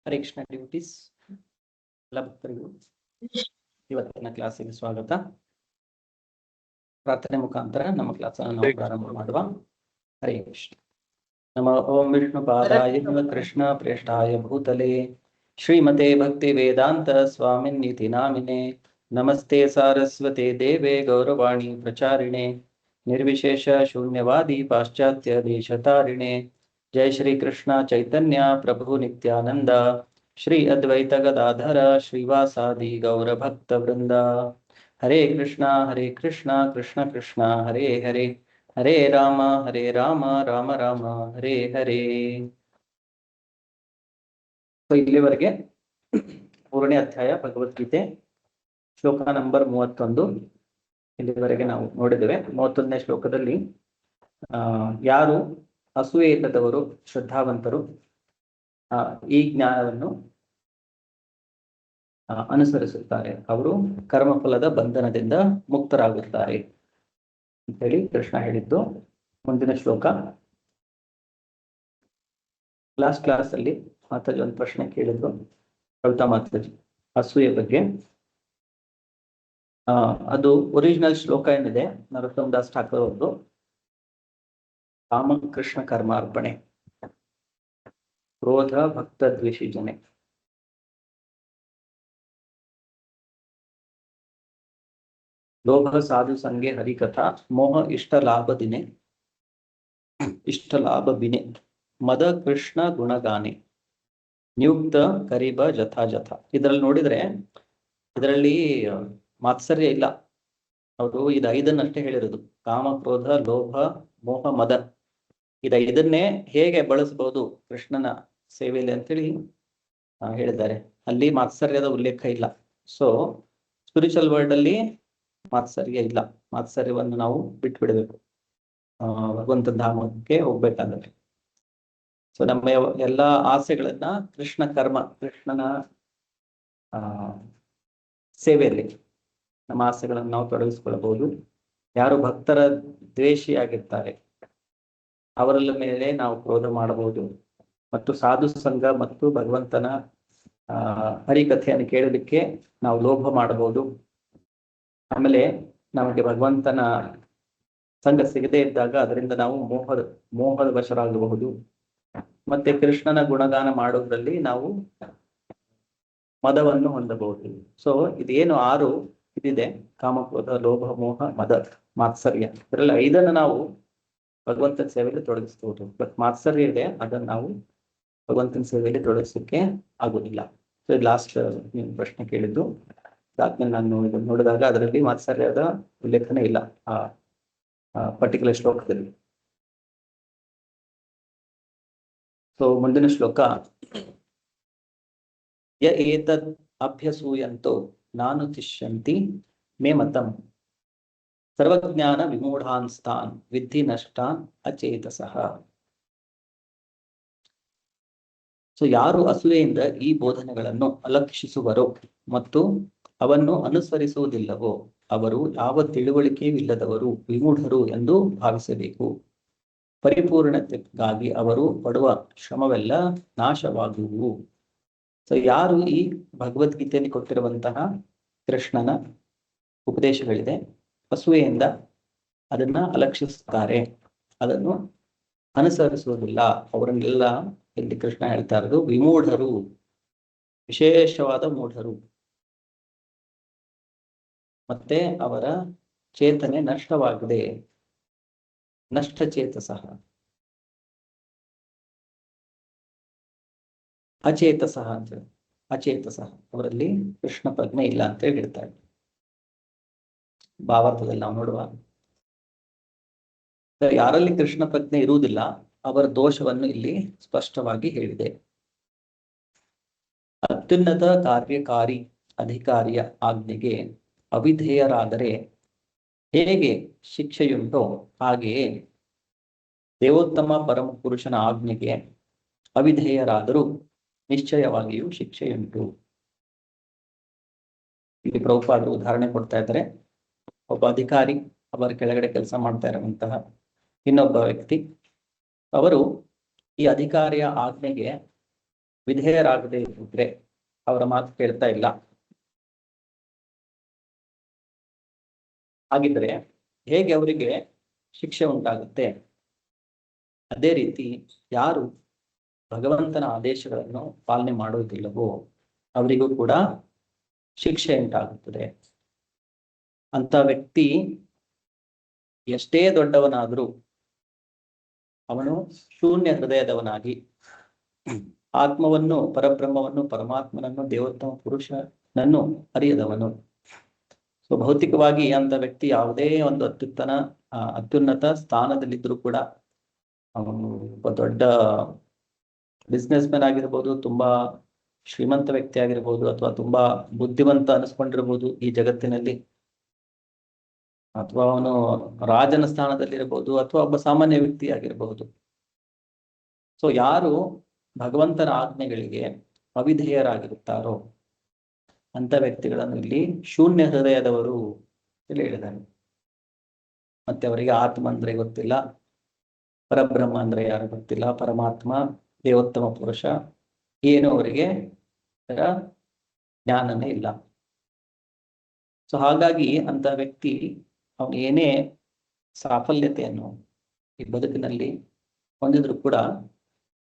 Hare Krishna duties ಎಲ್ಲ ಭಕ್ತರಿಗೂ ಇವತ್ತಿನ ಕ್ಲಾಸಿಗೆ ಸ್ವಾಗತ. ಪ್ರಾರ್ಥನೆ ಮುಖಾಂತರ ನಮ್ಮ ಕ್ಲಾಸ್ ನಾವು ಪ್ರಾರಂಭ ಮಾಡುವ. ಹರೇ ಕೃಷ್ಣ. ನಮ ಓಂ ವಿಷ್ಣು ಪಾದಾಯ ಕೃಷ್ಣ ಪ್ರೇಷ್ಠಾಯ ಭೂತಲೆ ಶ್ರೀಮತೆ ಭಕ್ತಿ ವೇದಾಂತ ಸ್ವಾಮಿನ್ನಿತಿ ನಾಮಿನೆ ನಮಸ್ತೆ ಸಾರಸ್ವತೆ ದೇವೆ ಗೌರವಾಣಿ ಪ್ರಚಾರಿಣೆ ನಿರ್ವಿಶೇಷ ಶೂನ್ಯವಾದಿ ಪಾಶ್ಚಾತ್ಯ ದೇಶತಾರಿಣೆ ಜಯ ಶ್ರೀ ಕೃಷ್ಣ ಚೈತನ್ಯ ಪ್ರಭು ನಿತ್ಯಾನಂದ ಶ್ರೀ ಅದ್ವೈತ ಗದಾಧರ ಶ್ರೀವಾಸಾದಿ ಗೌರ ಭಕ್ತ ವೃಂದ. ಹರೇ ಕೃಷ್ಣ ಕೃಷ್ಣ ಕೃಷ್ಣ ಹರೇ ಹರೇ ಹರೇ ರಾಮ ರಾಮ ರಾಮ ಹರೇ ಹರೇ. ಇಲ್ಲಿವರೆಗೆ 3ನೇ ಅಧ್ಯಾಯ ಭಗವದ್ಗೀತೆ ಶ್ಲೋಕ ನಂಬರ್ 31 ಇಲ್ಲಿವರೆಗೆ ನಾವು ನೋಡಿದ್ದೇವೆ. 31ನೇ ಶ್ಲೋಕದಲ್ಲಿ ಯಾರು ಅಸೂಯೆ ಇಲ್ಲದವರು ಶ್ರದ್ಧಾವಂತರು ಈ ಜ್ಞಾನವನ್ನು ಅನುಸರಿಸುತ್ತಾರೆ, ಅವರು ಕರ್ಮಫಲದ ಬಂಧನದಿಂದ ಮುಕ್ತರಾಗುತ್ತಾರೆ ಅಂತ ಹೇಳಿ ಕೃಷ್ಣ ಹೇಳಿದ್ದು. ಮುಂದಿನ ಶ್ಲೋಕ, ಲಾಸ್ಟ್ ಕ್ಲಾಸ್ ಅಲ್ಲಿ ಮಾತಾಜಿ ಒಂದು ಪ್ರಶ್ನೆ ಕೇಳಿದ್ರು, ಕವಿತಾ ಮಾತಾಜಿ, ಅಸೂಯೆ ಬಗ್ಗೆ. ಅದು ಒರಿಜಿನಲ್ ಶ್ಲೋಕ ಏನಿದೆ ನರೋತ್ತಮ್ ದಾಸ್ ಠಾಕೂರ್ ಅವ್ರದ್ದು, ಕಾಮ ಕೃಷ್ಣ ಕರ್ಮಾರ್ಪಣೆ, ಕ್ರೋಧ ಭಕ್ತ ದ್ವೇಷಿ ಜನೆ. ಲೋಭ ಸಾಧು ಸಂಗೆ ಹರಿಕಥಾ ಮೋಹ ಇಷ್ಟ ಲಾಭ ದಿನೆ ಇಷ್ಟ ಲಾಭ ಬಿನೆ ಮದ ಕೃಷ್ಣ ಗುಣಗಾನೆ ನಿಯುಕ್ತ ಕರಿಬ ಜಥಾ ಜಥಾ. ಇದರಲ್ಲಿ ನೋಡಿದ್ರೆ ಇದರಲ್ಲಿ ಮಾತ್ಸರ್ಯ ಇಲ್ಲ. ಅವರು ಇದು 5ಅನ್ನಷ್ಟೇ ಹೇಳಿರೋದು, ಕಾಮ ಕ್ರೋಧ ಲೋಭ ಮೋಹ ಮದ. ಇದನ್ನೇ ಹೇಗೆ ಬಳಸಬಹುದು ಕೃಷ್ಣನ ಸೇವೆಯಲ್ಲಿ ಅಂತೇಳಿ ಹೇಳಿದ್ದಾರೆ. ಅಲ್ಲಿ ಮಾತ್ಸರ್ಯದ ಉಲ್ಲೇಖ ಇಲ್ಲ. ಸೊ ಸ್ಪಿರಿಚುವಲ್ ವರ್ಲ್ಡ್ ಅಲ್ಲಿ ಮಾತ್ಸರ್ಯ ಇಲ್ಲ. ಮಾತ್ಸರ್ಯವನ್ನು ನಾವು ಬಿಟ್ಟು ಬಿಡಬೇಕು ಭಗವಂತ ಧಾಮಕ್ಕೆ ಹೋಗ್ಬೇಕಾದ್ರೆ. ಸೊ ನಮ್ಮ ಎಲ್ಲಾ ಆಸೆಗಳನ್ನ ಕೃಷ್ಣನ ಸೇವೆಯಲ್ಲಿ ನಮ್ಮ ಆಸೆಗಳನ್ನು ನಾವು ತೊಡಗಿಸ್ಕೊಳ್ಬಹುದು. ಯಾರು ಭಕ್ತರ ದ್ವೇಷಿಯಾಗಿರ್ತಾರೆ ಅವರ ಮೇಲೆ ನಾವು ಕ್ರೋಧ ಮಾಡಬಹುದು, ಮತ್ತು ಸಾಧು ಸಂಘ ಮತ್ತು ಭಗವಂತನ ಹರಿಕಥೆಯನ್ನು ಕೇಳಲಿಕ್ಕೆ ನಾವು ಲೋಭ ಮಾಡಬಹುದು. ಆಮೇಲೆ ನಮಗೆ ಭಗವಂತನ ಸಂಘ ಸಿಗದೇ ಇದ್ದಾಗ ಅದರಿಂದ ನಾವು ಮೋಹದ ವಶರಾಗಬಹುದು. ಮತ್ತೆ ಕೃಷ್ಣನ ಗುಣಗಾನ ಮಾಡೋದ್ರಲ್ಲಿ ನಾವು ಮದವನ್ನು ಹೊಂದಬಹುದು. ಸೊ ಇದೇನು 6 ಇದಿದೆ, ಕಾಮಕ್ರೋಧ ಲೋಭ ಮೋಹ ಮದ ಮಾತ್ಸರ್ಯ, ಇದರಲ್ಲಿ 5ಅನ್ನು ನಾವು ಭಗವಂತನ ಸೇವೆಯಲ್ಲಿ ತೊಡಗಿಸಬಹುದು. ಬಟ್ ಮಾತ್ಸರ್ಯ ಇದೆ, ಅದನ್ನು ನಾವು ಭಗವಂತನ ಸೇವೆಯಲ್ಲಿ ತೊಡಗಿಸಲಿಕ್ಕೆ ಆಗುದಿಲ್ಲ. ಸೊ ಇದು ಲಾಸ್ಟ್ ನೀವು ಪ್ರಶ್ನೆ ಕೇಳಿದ್ದು. ಅದಾದ್ಮೇಲೆ ನಾನು ಇದನ್ನು ನೋಡಿದಾಗ ಅದರಲ್ಲಿ ಮಾತ್ಸರ್ಯದ ಉಲ್ಲೇಖನೇ ಇಲ್ಲ ಆ ಪರ್ಟಿಕ್ಯುಲರ್ ಶ್ಲೋಕದಲ್ಲಿ. ಸೊ ಮುಂದಿನ ಶ್ಲೋಕ, ಯ ಏತದ್ ಅಭ್ಯಸೂಯಂತೋ ನಾನು ತಿಷ್ಯಂತಿ ಮೇ ಮತಂ ಸರ್ವಜ್ಞಾನ ವಿಮೂಢಾನ್ಸ್ತಾನ್ ವಿದ್ಧಿ ನಷ್ಟಾನ್ ಅಚೇತಸಃ. ಸೊ ಯಾರು ಅಸೂಯೆಯಿಂದ ಈ ಬೋಧನೆಗಳನ್ನು ಅಲಕ್ಷಿಸುವರೋ ಮತ್ತು ಅವನ್ನು ಅನುಸರಿಸುವುದಿಲ್ಲವೋ ಅವರು ಯಾವ ತಿಳುವಳಿಕೆಯೂ ಇಲ್ಲದವರು, ವಿಮೂಢರು ಎಂದು ಭಾವಿಸಬೇಕು. ಪರಿಪೂರ್ಣತೆಗಾಗಿ ಅವರು ಪಡುವ ಶ್ರಮವೆಲ್ಲ ನಾಶವಾಗುವು. ಸೊ ಯಾರು ಈ ಭಗವದ್ಗೀತೆಯಲ್ಲಿ ಕೊಟ್ಟಿರುವಂತಹ ಕೃಷ್ಣನ ಉಪದೇಶಗಳಿದೆ ಅಸೂಯೆಯಿಂದ ಅದನ್ನ ಅಲಕ್ಷಿಸುತ್ತಾರೆ, ಅದನ್ನು ಅನುಸರಿಸುವುದಿಲ್ಲ, ಅವರನ್ನೆಲ್ಲ ಇಲ್ಲಿ ಕೃಷ್ಣ ಹೇಳ್ತಾ ಇರೋದು ವಿಮೂಢರು, ವಿಶೇಷವಾದ ಮೂಢರು. ಮತ್ತೆ ಅವರ ಚೇತನೆ ನಷ್ಟವಾಗಿದೆ, ನಷ್ಟಚೇತಸಃ. ಅಚೇತಸಃ ಅಂತೇಳಿ, ಅಚೇತಸಃ ಅವರಲ್ಲಿ ಕೃಷ್ಣ ಪ್ರಜ್ಞೆ ಇಲ್ಲ ಅಂತ ಹೇಳಿ ಹೇಳ್ತಾರೆ. ಭಾವಾರ್ಥದಲ್ಲಿ ನಾವು ನೋಡುವ ಯಾರಲ್ಲಿ ಕೃಷ್ಣ ಪ್ರಜ್ಞೆ ಇರುವುದಿಲ್ಲ ಅವರ ದೋಷವನ್ನು ಇಲ್ಲಿ ಸ್ಪಷ್ಟವಾಗಿ ಹೇಳಿದೆ. ಅತ್ಯುನ್ನತ ಕಾರ್ಯಕಾರಿ ಅಧಿಕಾರಿಯ ಆಜ್ಞೆಗೆ ಅವಿಧೇಯರಾದರೆ ಹೇಗೆ ಶಿಕ್ಷೆಯುಂಟೋ ಹಾಗೆಯೇ ದೇವೋತ್ತಮ ಪರಮ ಪುರುಷನ ಆಜ್ಞೆಗೆ ಅವಿಧೇಯರಾದರೂ ನಿಶ್ಚಯವಾಗಿಯೂ ಶಿಕ್ಷೆಯುಂಟು. ಇಲ್ಲಿ ಪ್ರಭುಪಾದರು ಉದಾಹರಣೆ ಕೊಡ್ತಾ ಇದ್ದಾರೆ. ಒಬ್ಬ ಅಧಿಕಾರಿ, ಅವರ ಕೆಳಗಡೆ ಕೆಲಸ ಮಾಡ್ತಾ ಇರುವಂತಹ ಇನ್ನೊಬ್ಬ ವ್ಯಕ್ತಿ, ಅವರು ಈ ಅಧಿಕಾರಿಯ ಆಜ್ಞೆಗೆ ವಿಧೇಯರಾಗದೆ ಇದ್ರೆ ಅವರ ಮಾತು ಕೇಳ್ತಾ ಇಲ್ಲ. ಹಾಗಿದ್ರೆ ಹೇಗೆ ಅವರಿಗೆ ಶಿಕ್ಷೆ ಉಂಟಾಗುತ್ತೆ? ಅದೇ ರೀತಿ ಯಾರು ಭಗವಂತನ ಆದೇಶಗಳನ್ನು ಪಾಲನೆ ಮಾಡುವುದಿಲ್ಲವೋ ಅವರಿಗೂ ಕೂಡ ಶಿಕ್ಷೆ ಉಂಟಾಗುತ್ತದೆ. ಅಂತ ವ್ಯಕ್ತಿ ಎಷ್ಟೇ ದೊಡ್ಡವನಾದರೂ ಅವನು ಶೂನ್ಯ ಹೃದಯದವನಾಗಿ ಆತ್ಮವನ್ನು, ಪರಬ್ರಹ್ಮವನ್ನು, ಪರಮಾತ್ಮನನ್ನು, ದೇವೋತ್ತಮ ಪುರುಷನನ್ನು ಅರಿಯದವನು. ಸೊ ಭೌತಿಕವಾಗಿ ಅಂತ ವ್ಯಕ್ತಿ ಯಾವುದೇ ಒಂದು ಅತ್ಯುನ್ನತ ಸ್ಥಾನದಲ್ಲಿದ್ದರೂ ಕೂಡ, ಅವನು ಒಬ್ಬ ದೊಡ್ಡ ಬಿಸ್ನೆಸ್ ಮ್ಯಾನ್ ಆಗಿರ್ಬೋದು, ತುಂಬಾ ಶ್ರೀಮಂತ ವ್ಯಕ್ತಿ ಆಗಿರ್ಬೋದು, ಅಥವಾ ತುಂಬಾ ಬುದ್ಧಿವಂತ ಅನಿಸ್ಕೊಂಡಿರ್ಬೋದು ಈ ಜಗತ್ತಿನಲ್ಲಿ, ಅಥವಾ ಅವನು ರಾಜನ ಸ್ಥಾನದಲ್ಲಿರಬಹುದು, ಅಥವಾ ಒಬ್ಬ ಸಾಮಾನ್ಯ ವ್ಯಕ್ತಿ ಆಗಿರಬಹುದು. ಸೊ ಯಾರು ಭಗವಂತನ ಆಜ್ಞೆಗಳಿಗೆ ಅವಿಧೇಯರಾಗಿರುತ್ತಾರೋ ಅಂತ ವ್ಯಕ್ತಿಗಳನ್ನು ಇಲ್ಲಿ ಶೂನ್ಯ ಹೃದಯದವರು ಎಂದು ಹೇಳಿದ್ದಾನೆ. ಮತ್ತೆ ಅವರಿಗೆ ಆತ್ಮ ಅಂದ್ರೆ ಗೊತ್ತಿಲ್ಲ, ಪರಬ್ರಹ್ಮ ಅಂದ್ರೆ ಯಾರು ಗೊತ್ತಿಲ್ಲ, ಪರಮಾತ್ಮ, ದೇವೋತ್ತಮ ಪುರುಷ ಏನು ಅವರಿಗೆ ಜ್ಞಾನನೇ ಇಲ್ಲ. ಸೊ ಹಾಗಾಗಿ ಅಂತ ವ್ಯಕ್ತಿ ಅವನು ಏನೇ ಸಾಫಲ್ಯತೆಯನ್ನು ಈ ಬದುಕಿನಲ್ಲಿ ಹೊಂದಿದ್ರು ಕೂಡ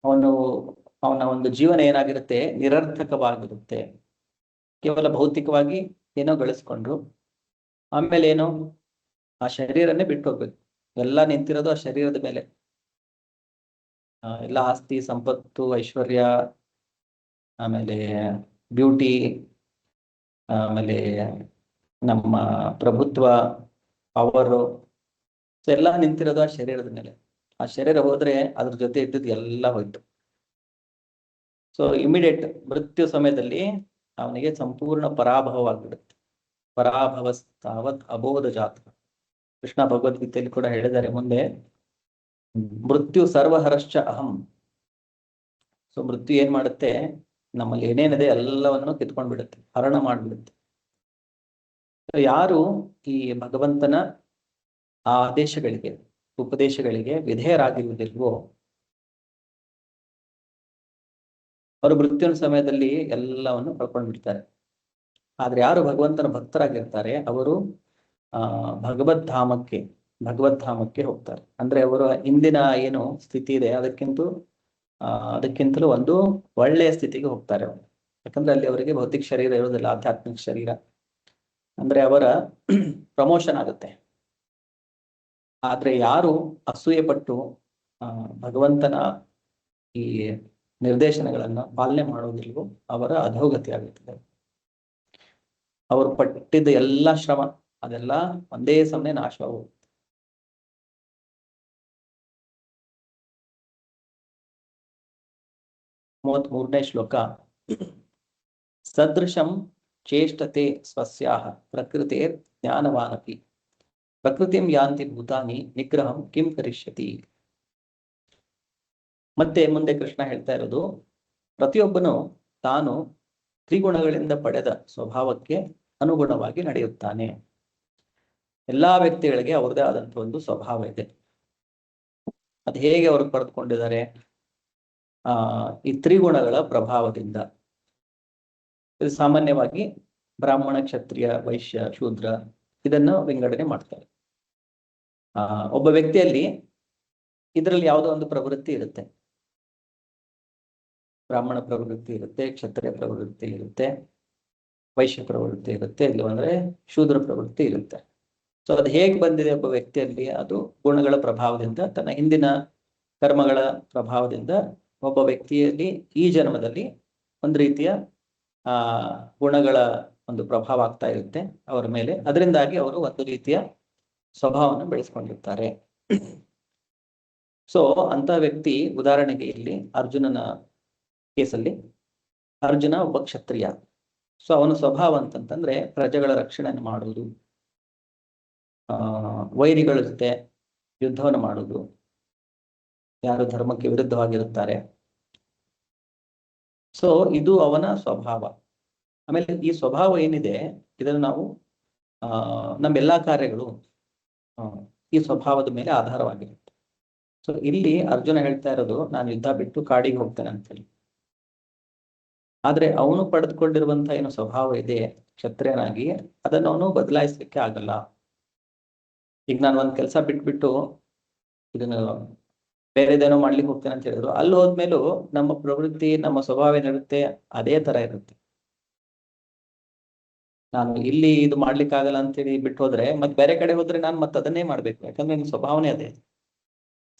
ಅವನ ಒಂದು ಜೀವನ ಏನಾಗಿರುತ್ತೆ, ನಿರರ್ಥಕವಾಗಿರುತ್ತೆ. ಕೇವಲ ಭೌತಿಕವಾಗಿ ಏನೋ ಗಳಿಸ್ಕೊಂಡ್ರು, ಆಮೇಲೆ ಏನೋ ಆ ಶರೀರನೇ ಬಿಟ್ಟು ಹೋಗ್ಬೇಕು. ಎಲ್ಲ ನಿಂತಿರೋದು ಆ ಶರೀರದ ಮೇಲೆ. ಎಲ್ಲ ಆಸ್ತಿ, ಸಂಪತ್ತು, ಐಶ್ವರ್ಯ, ಆಮೇಲೆ ಬ್ಯೂಟಿ, ಆಮೇಲೆ ನಮ್ಮ ಪ್ರಭುತ್ವ, ಪವರು, ಎಲ್ಲ ನಿಂತಿರೋದು ಆ ಶರೀರದ ಮೇಲೆ. ಆ ಶರೀರ ಹೋದ್ರೆ ಅದ್ರ ಜೊತೆ ಇದ್ದದ್ದು ಎಲ್ಲ ಹೋಯ್ತು. ಸೊ ಇಮಿಡಿಯೇಟ್ ಮೃತ್ಯು ಸಮಯದಲ್ಲಿ ಅವನಿಗೆ ಸಂಪೂರ್ಣ ಪರಾಭವವಾಗಿಬಿಡುತ್ತೆ. ಪರಾಭವಸ್ತಾವತ್ ಅಬೋಧ ಜಾತ. ಕೃಷ್ಣ ಭಗವದ್ಗೀತೆಯಲ್ಲಿ ಕೂಡ ಹೇಳಿದ್ದಾರೆ ಮುಂದೆ, ಮೃತ್ಯು ಸರ್ವಹರಶ್ಚ ಅಹಂ. ಸೊ ಮೃತ್ಯು ಏನ್ ಮಾಡುತ್ತೆ, ನಮ್ಮಲ್ಲಿ ಏನೇನಿದೆ ಎಲ್ಲವನ್ನು ಕಿತ್ಕೊಂಡ್ಬಿಡುತ್ತೆ, ಹರಣ ಮಾಡ್ಬಿಡುತ್ತೆ. ಯಾರು ಈ ಭಗವಂತನ ಆ ಆದೇಶಗಳಿಗೆ, ಉಪದೇಶಗಳಿಗೆ ವಿಧೇಯರಾಗಿರುವುದಿಲ್ವೋ ಅವರು ಮೃತ್ಯುವಿನ ಸಮಯದಲ್ಲಿ ಎಲ್ಲವನ್ನು ಕಳ್ಕೊಂಡ್ಬಿಡ್ತಾರೆ. ಆದ್ರೆ ಯಾರು ಭಗವಂತನ ಭಕ್ತರಾಗಿರ್ತಾರೆ ಅವರು ಭಗವದ್ಧಾಮಕ್ಕೆ ಹೋಗ್ತಾರೆ. ಅಂದ್ರೆ ಅವರ ಇಂದಿನ ಏನು ಸ್ಥಿತಿ ಇದೆ ಅದಕ್ಕಿಂತಲೂ ಒಂದು ಒಳ್ಳೆಯ ಸ್ಥಿತಿಗೆ ಹೋಗ್ತಾರೆ ಅವರು. ಯಾಕಂದ್ರೆ ಅಲ್ಲಿ ಅವರಿಗೆ ಭೌತಿಕ ಶರೀರ ಇರೋದಿಲ್ಲ, ಆಧ್ಯಾತ್ಮಿಕ ಶರೀರ. ಅಂದ್ರೆ ಅವರ ಪ್ರಮೋಷನ್ ಆಗುತ್ತೆ. ಆದ್ರೆ ಯಾರು ಅಸೂಯೆ ಪಟ್ಟು ಭಗವಂತನ ಈ ನಿರ್ದೇಶನಗಳನ್ನ ಪಾಲನೆ ಮಾಡೋದಿಲ್ವೋ ಅವರ ಅಧೋಗತಿ ಆಗುತ್ತದೆ. ಅವರು ಪಟ್ಟಿದ್ದ ಎಲ್ಲ ಶ್ರಮ ಅದೆಲ್ಲ ಒಂದೇ ಸಮಯ ನಾಶವಾಗುತ್ತೆ. 33ನೇ ಶ್ಲೋಕ. ಸದೃಶಂ ಚೇಷ್ಟತೆ ಸ್ವಸ್ಯಾಹ ಪ್ರಕೃತೇರ್ ಜ್ಞಾನವಾನಪಿ ಪ್ರಕೃತಿಂ ಯಾಂತಿ ಭೂತಾನಿ ನಿಗ್ರಹಂ ಕಿಂ ಕರಿಷ್ಯತಿ. ಮತ್ತೆ ಮುಂದೆ ಕೃಷ್ಣ ಹೇಳ್ತಾ ಇರೋದು, ಪ್ರತಿಯೊಬ್ಬನು ತಾನು ತ್ರಿಗುಣಗಳಿಂದ ಪಡೆದ ಸ್ವಭಾವಕ್ಕೆ ಅನುಗುಣವಾಗಿ ನಡೆಯುತ್ತಾನೆ. ಎಲ್ಲಾ ವ್ಯಕ್ತಿಗಳಿಗೆ ಅವ್ರದೇ ಆದಂತಹ ಒಂದು ಸ್ವಭಾವ ಇದೆ. ಅದು ಹೇಗೆ ಅವರು ಪಡೆದುಕೊಂಡಿದ್ದಾರೆ? ಈ ತ್ರಿಗುಣಗಳ ಪ್ರಭಾವದಿಂದ. ಇದು ಸಾಮಾನ್ಯವಾಗಿ ಬ್ರಾಹ್ಮಣ, ಕ್ಷತ್ರಿಯ, ವೈಶ್ಯ, ಶೂದ್ರ ಇದನ್ನು ವಿಂಗಡಣೆ ಮಾಡ್ತಾರೆ. ಒಬ್ಬ ವ್ಯಕ್ತಿಯಲ್ಲಿ ಇದರಲ್ಲಿ ಯಾವುದೋ ಒಂದು ಪ್ರವೃತ್ತಿ ಇರುತ್ತೆ. ಬ್ರಾಹ್ಮಣ ಪ್ರವೃತ್ತಿ ಇರುತ್ತೆ, ಕ್ಷತ್ರಿಯ ಪ್ರವೃತ್ತಿ ಇರುತ್ತೆ, ವೈಶ್ಯ ಪ್ರವೃತ್ತಿ ಇರುತ್ತೆ, ಇಲ್ಲವಂದ್ರೆ ಶೂದ್ರ ಪ್ರವೃತ್ತಿ ಇರುತ್ತೆ. ಸೊ ಅದು ಹೇಗೆ ಬಂದಿದೆ ಒಬ್ಬ ವ್ಯಕ್ತಿಯಲ್ಲಿ? ಅದು ಗುಣಗಳ ಪ್ರಭಾವದಿಂದ, ತನ್ನ ಹಿಂದಿನ ಕರ್ಮಗಳ ಪ್ರಭಾವದಿಂದ ಒಬ್ಬ ವ್ಯಕ್ತಿಯಲ್ಲಿ ಈ ಜನ್ಮದಲ್ಲಿ ಒಂದು ರೀತಿಯ ಗುಣಗಳ ಒಂದು ಪ್ರಭಾವ ಆಗ್ತಾ ಇರುತ್ತೆ ಅವರ ಮೇಲೆ. ಅದರಿಂದಾಗಿ ಅವರು ಒಂದು ರೀತಿಯ ಸ್ವಭಾವವನ್ನು ಬೆಳೆಸ್ಕೊಂಡಿರ್ತಾರೆ. ಸೊ ಅಂತ ವ್ಯಕ್ತಿ, ಉದಾಹರಣೆಗೆ ಇಲ್ಲಿ ಅರ್ಜುನನ ಕೇಸಲ್ಲಿ, ಅರ್ಜುನ ಒಬ್ಬ ಕ್ಷತ್ರಿಯ. ಸೊ ಅವನ ಸ್ವಭಾವ ಅಂತಂತಂದ್ರೆ ಪ್ರಜೆಗಳ ರಕ್ಷಣೆಯನ್ನು ಮಾಡುವುದು, ವೈರಿಗಳ ಜೊತೆ ಯುದ್ಧವನ್ನು ಮಾಡುವುದು, ಯಾರು ಧರ್ಮಕ್ಕೆ ವಿರುದ್ಧವಾಗಿರುತ್ತಾರೆ. ಸೊ ಇದು ಅವನ ಸ್ವಭಾವ. ಆಮೇಲೆ ಈ ಸ್ವಭಾವ ಏನಿದೆ ಇದನ್ನು ನಾವು ನಮ್ಮೆಲ್ಲಾ ಕಾರ್ಯಗಳು ಈ ಸ್ವಭಾವದ ಮೇಲೆ ಆಧಾರವಾಗಿರುತ್ತೆ. ಸೊ ಇಲ್ಲಿ ಅರ್ಜುನ ಹೇಳ್ತಾ ಇರೋದು, ನಾನು ಯುದ್ಧ ಬಿಟ್ಟು ಕಾಡಿಗೆ ಹೋಗ್ತೇನೆ ಅಂತೇಳಿ. ಆದ್ರೆ ಅವನು ಪಡೆದುಕೊಂಡಿರುವಂತಹ ಏನು ಸ್ವಭಾವ ಇದೆ ಕ್ಷತ್ರಿಯನಾಗಿ, ಅದನ್ನು ಅವನು ಬದಲಾಯಿಸ್ಲಿಕ್ಕೆ ಆಗಲ್ಲ. ಈಗ ನಾನು ಒಂದ್ ಕೆಲಸ ಬಿಟ್ಬಿಟ್ಟು ಇದನ್ನು ಬೇರೆದೇನೋ ಮಾಡ್ಲಿಕ್ಕೆ ಹೋಗ್ತೇನೆ ಅಂತ ಹೇಳಿದ್ರು, ಅಲ್ಲಿ ಹೋದ್ಮೇಲೂ ನಮ್ಮ ಪ್ರವೃತ್ತಿ, ನಮ್ಮ ಸ್ವಭಾವ ಏನಿರುತ್ತೆ ಅದೇ ತರ ಇರುತ್ತೆ. ನಾನು ಇಲ್ಲಿ ಇದು ಮಾಡ್ಲಿಕ್ಕೆ ಆಗಲ್ಲ ಅಂತೇಳಿ ಬಿಟ್ಟು ಹೋದ್ರೆ ಮತ್ತೆ ಬೇರೆ ಕಡೆ ಹೋದ್ರೆ ನಾನು ಮತ್ತೆ ಅದನ್ನೇ ಮಾಡ್ಬೇಕು, ಯಾಕಂದ್ರೆ ನನ್ನ ಸ್ವಭಾವನೆ ಅದೇ.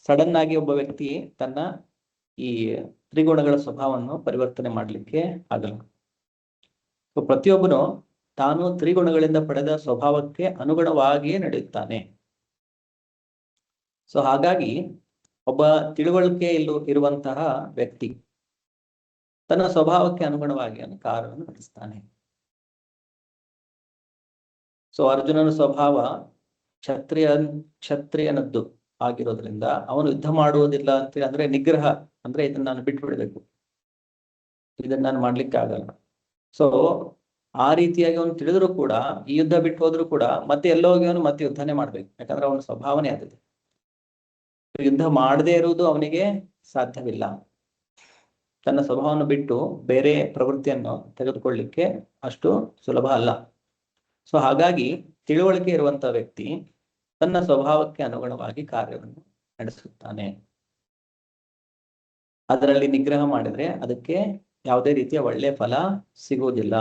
ಸಡನ್ ಆಗಿ ಒಬ್ಬ ವ್ಯಕ್ತಿ ತನ್ನ ಈ ತ್ರಿಗುಣಗಳ ಸ್ವಭಾವವನ್ನು ಪರಿವರ್ತನೆ ಮಾಡ್ಲಿಕ್ಕೆ ಆಗಲ್ಲ. ಪ್ರತಿಯೊಬ್ಬನು ತಾನು ತ್ರಿಗುಣಗಳಿಂದ ಪಡೆದ ಸ್ವಭಾವಕ್ಕೆ ಅನುಗುಣವಾಗಿಯೇ ನಡೆಯುತ್ತಾನೆ. ಸೊ ಹಾಗಾಗಿ ಒಬ್ಬ ತಿಳುವಳಿಕೆ ಇರುವಂತಹ ವ್ಯಕ್ತಿ ತನ್ನ ಸ್ವಭಾವಕ್ಕೆ ಅನುಗುಣವಾಗಿ ಕಾರ್ಯವನ್ನು ನಡೆಸ್ತಾನೆ. ಸೊ ಅರ್ಜುನನ ಸ್ವಭಾವ ಕ್ಷತ್ರಿಯನದ್ದು ಆಗಿರೋದ್ರಿಂದ ಅವನು ಯುದ್ಧ ಮಾಡುವುದಿಲ್ಲ ಅಂತ ಅಂದ್ರೆ ನಿಗ್ರಹ ಅಂದ್ರೆ ಇದನ್ನ ನಾನು ಬಿಟ್ಟು ಬಿಡ್ಬೇಕು, ಇದನ್ನ ನಾನು ಮಾಡ್ಲಿಕ್ಕೆ ಆಗಲ್ಲ. ಸೊ ಆ ರೀತಿಯಾಗಿ ಅವನು ತಿಳಿದ್ರು ಕೂಡ, ಈ ಯುದ್ಧ ಬಿಟ್ಟು ಹೋದ್ರು ಕೂಡ ಮತ್ತೆ ಎಲ್ಲೋ ಹೋಗಿ ಅವನು ಮತ್ತೆ ಯುದ್ಧನೇ ಮಾಡ್ಬೇಕು, ಯಾಕಂದ್ರೆ ಅವನ ಸ್ವಭಾವನೆ ಆಗಿದೆ. ಯುದ್ಧ ಮಾಡದೇ ಇರುವುದು ಅವನಿಗೆ ಸಾಧ್ಯವಿಲ್ಲ. ತನ್ನ ಸ್ವಭಾವವನ್ನು ಬಿಟ್ಟು ಬೇರೆ ಪ್ರವೃತ್ತಿಯನ್ನು ತೆಗೆದುಕೊಳ್ಳಿಕ್ಕೆ ಅಷ್ಟು ಸುಲಭ ಅಲ್ಲ. ಸೊ ಹಾಗಾಗಿ ತಿಳುವಳಿಕೆ ಇರುವಂತಹ ವ್ಯಕ್ತಿ ತನ್ನ ಸ್ವಭಾವಕ್ಕೆ ಅನುಗುಣವಾಗಿ ಕಾರ್ಯವನ್ನು ನಡೆಸುತ್ತಾನೆ. ಅದರಲ್ಲಿ ನಿಗ್ರಹ ಮಾಡಿದ್ರೆ ಅದಕ್ಕೆ ಯಾವುದೇ ರೀತಿಯ ಒಳ್ಳೆಯ ಫಲ ಸಿಗುವುದಿಲ್ಲ.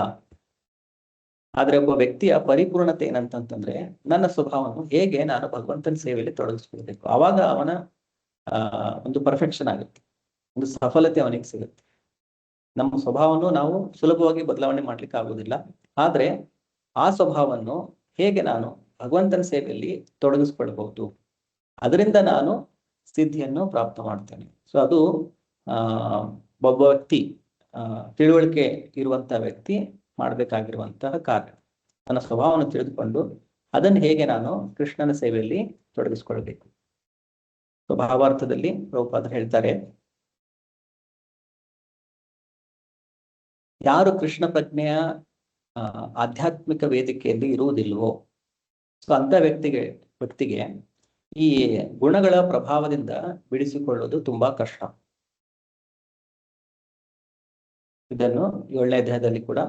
ಆದ್ರೆ ಒಬ್ಬ ವ್ಯಕ್ತಿಯ ಪರಿಪೂರ್ಣತೆ ಏನಂತಂದ್ರೆ, ನನ್ನ ಸ್ವಭಾವವನ್ನು ಹೇಗೆ ನಾನು ಭಗವಂತನ ಸೇವೆಯಲ್ಲಿ ತೊಡಗಿಸ್ಕೊಳ್ಬೇಕು, ಆವಾಗ ಅವನ ಒಂದು ಪರ್ಫೆಕ್ಷನ್ ಆಗುತ್ತೆ, ಒಂದು ಸಫಲತೆ ಅವನಿಗೆ ಸಿಗುತ್ತೆ. ನಮ್ಮ ಸ್ವಭಾವವನ್ನು ನಾವು ಸುಲಭವಾಗಿ ಬದಲಾವಣೆ ಮಾಡ್ಲಿಕ್ಕೆ ಆಗುವುದಿಲ್ಲ, ಆದ್ರೆ ಆ ಸ್ವಭಾವವನ್ನು ಹೇಗೆ ನಾನು ಭಗವಂತನ ಸೇವೆಯಲ್ಲಿ ತೊಡಗಿಸ್ಕೊಳ್ಬಹುದು, ಅದರಿಂದ ನಾನು ಸಿದ್ಧಿಯನ್ನು ಪ್ರಾಪ್ತ ಮಾಡ್ತೇನೆ. ಸೊ ಅದು ಒಬ್ಬ ವ್ಯಕ್ತಿ ತಿಳುವಳಿಕೆ ಇರುವಂತಹ ವ್ಯಕ್ತಿ ಮಾಡಬೇಕಾಗಿರುವಂತಹ ಕಾರ್ಯ. ನನ್ನ ಸ್ವಭಾವವನ್ನು ತಿಳಿದುಕೊಂಡು ಅದನ್ನು ಹೇಗೆ ನಾನು ಕೃಷ್ಣನ ಸೇವೆಯಲ್ಲಿ ತೊಡಗಿಸ್ಕೊಳ್ಬೇಕು. ಭಾವಾರ್ಥದಲ್ಲಿ ಪ್ರಭುಪಾದರು ಹೇಳ್ತಾರೆ, ಯಾರು ಕೃಷ್ಣ ಪ್ರಜ್ಞೆಯ ಆಧ್ಯಾತ್ಮಿಕ ವೇದಿಕೆಯಲ್ಲಿ ಇರುವುದಿಲ್ವೋ, ಸೊ ಅಂತ ವ್ಯಕ್ತಿಗೆ ಈ ಗುಣಗಳ ಪ್ರಭಾವದಿಂದ ಬಿಡಿಸಿಕೊಳ್ಳೋದು ತುಂಬಾ ಕಷ್ಟ. ಇದನ್ನು 7ನೇ ಅಧ್ಯಾಯದಲ್ಲಿ ಕೂಡ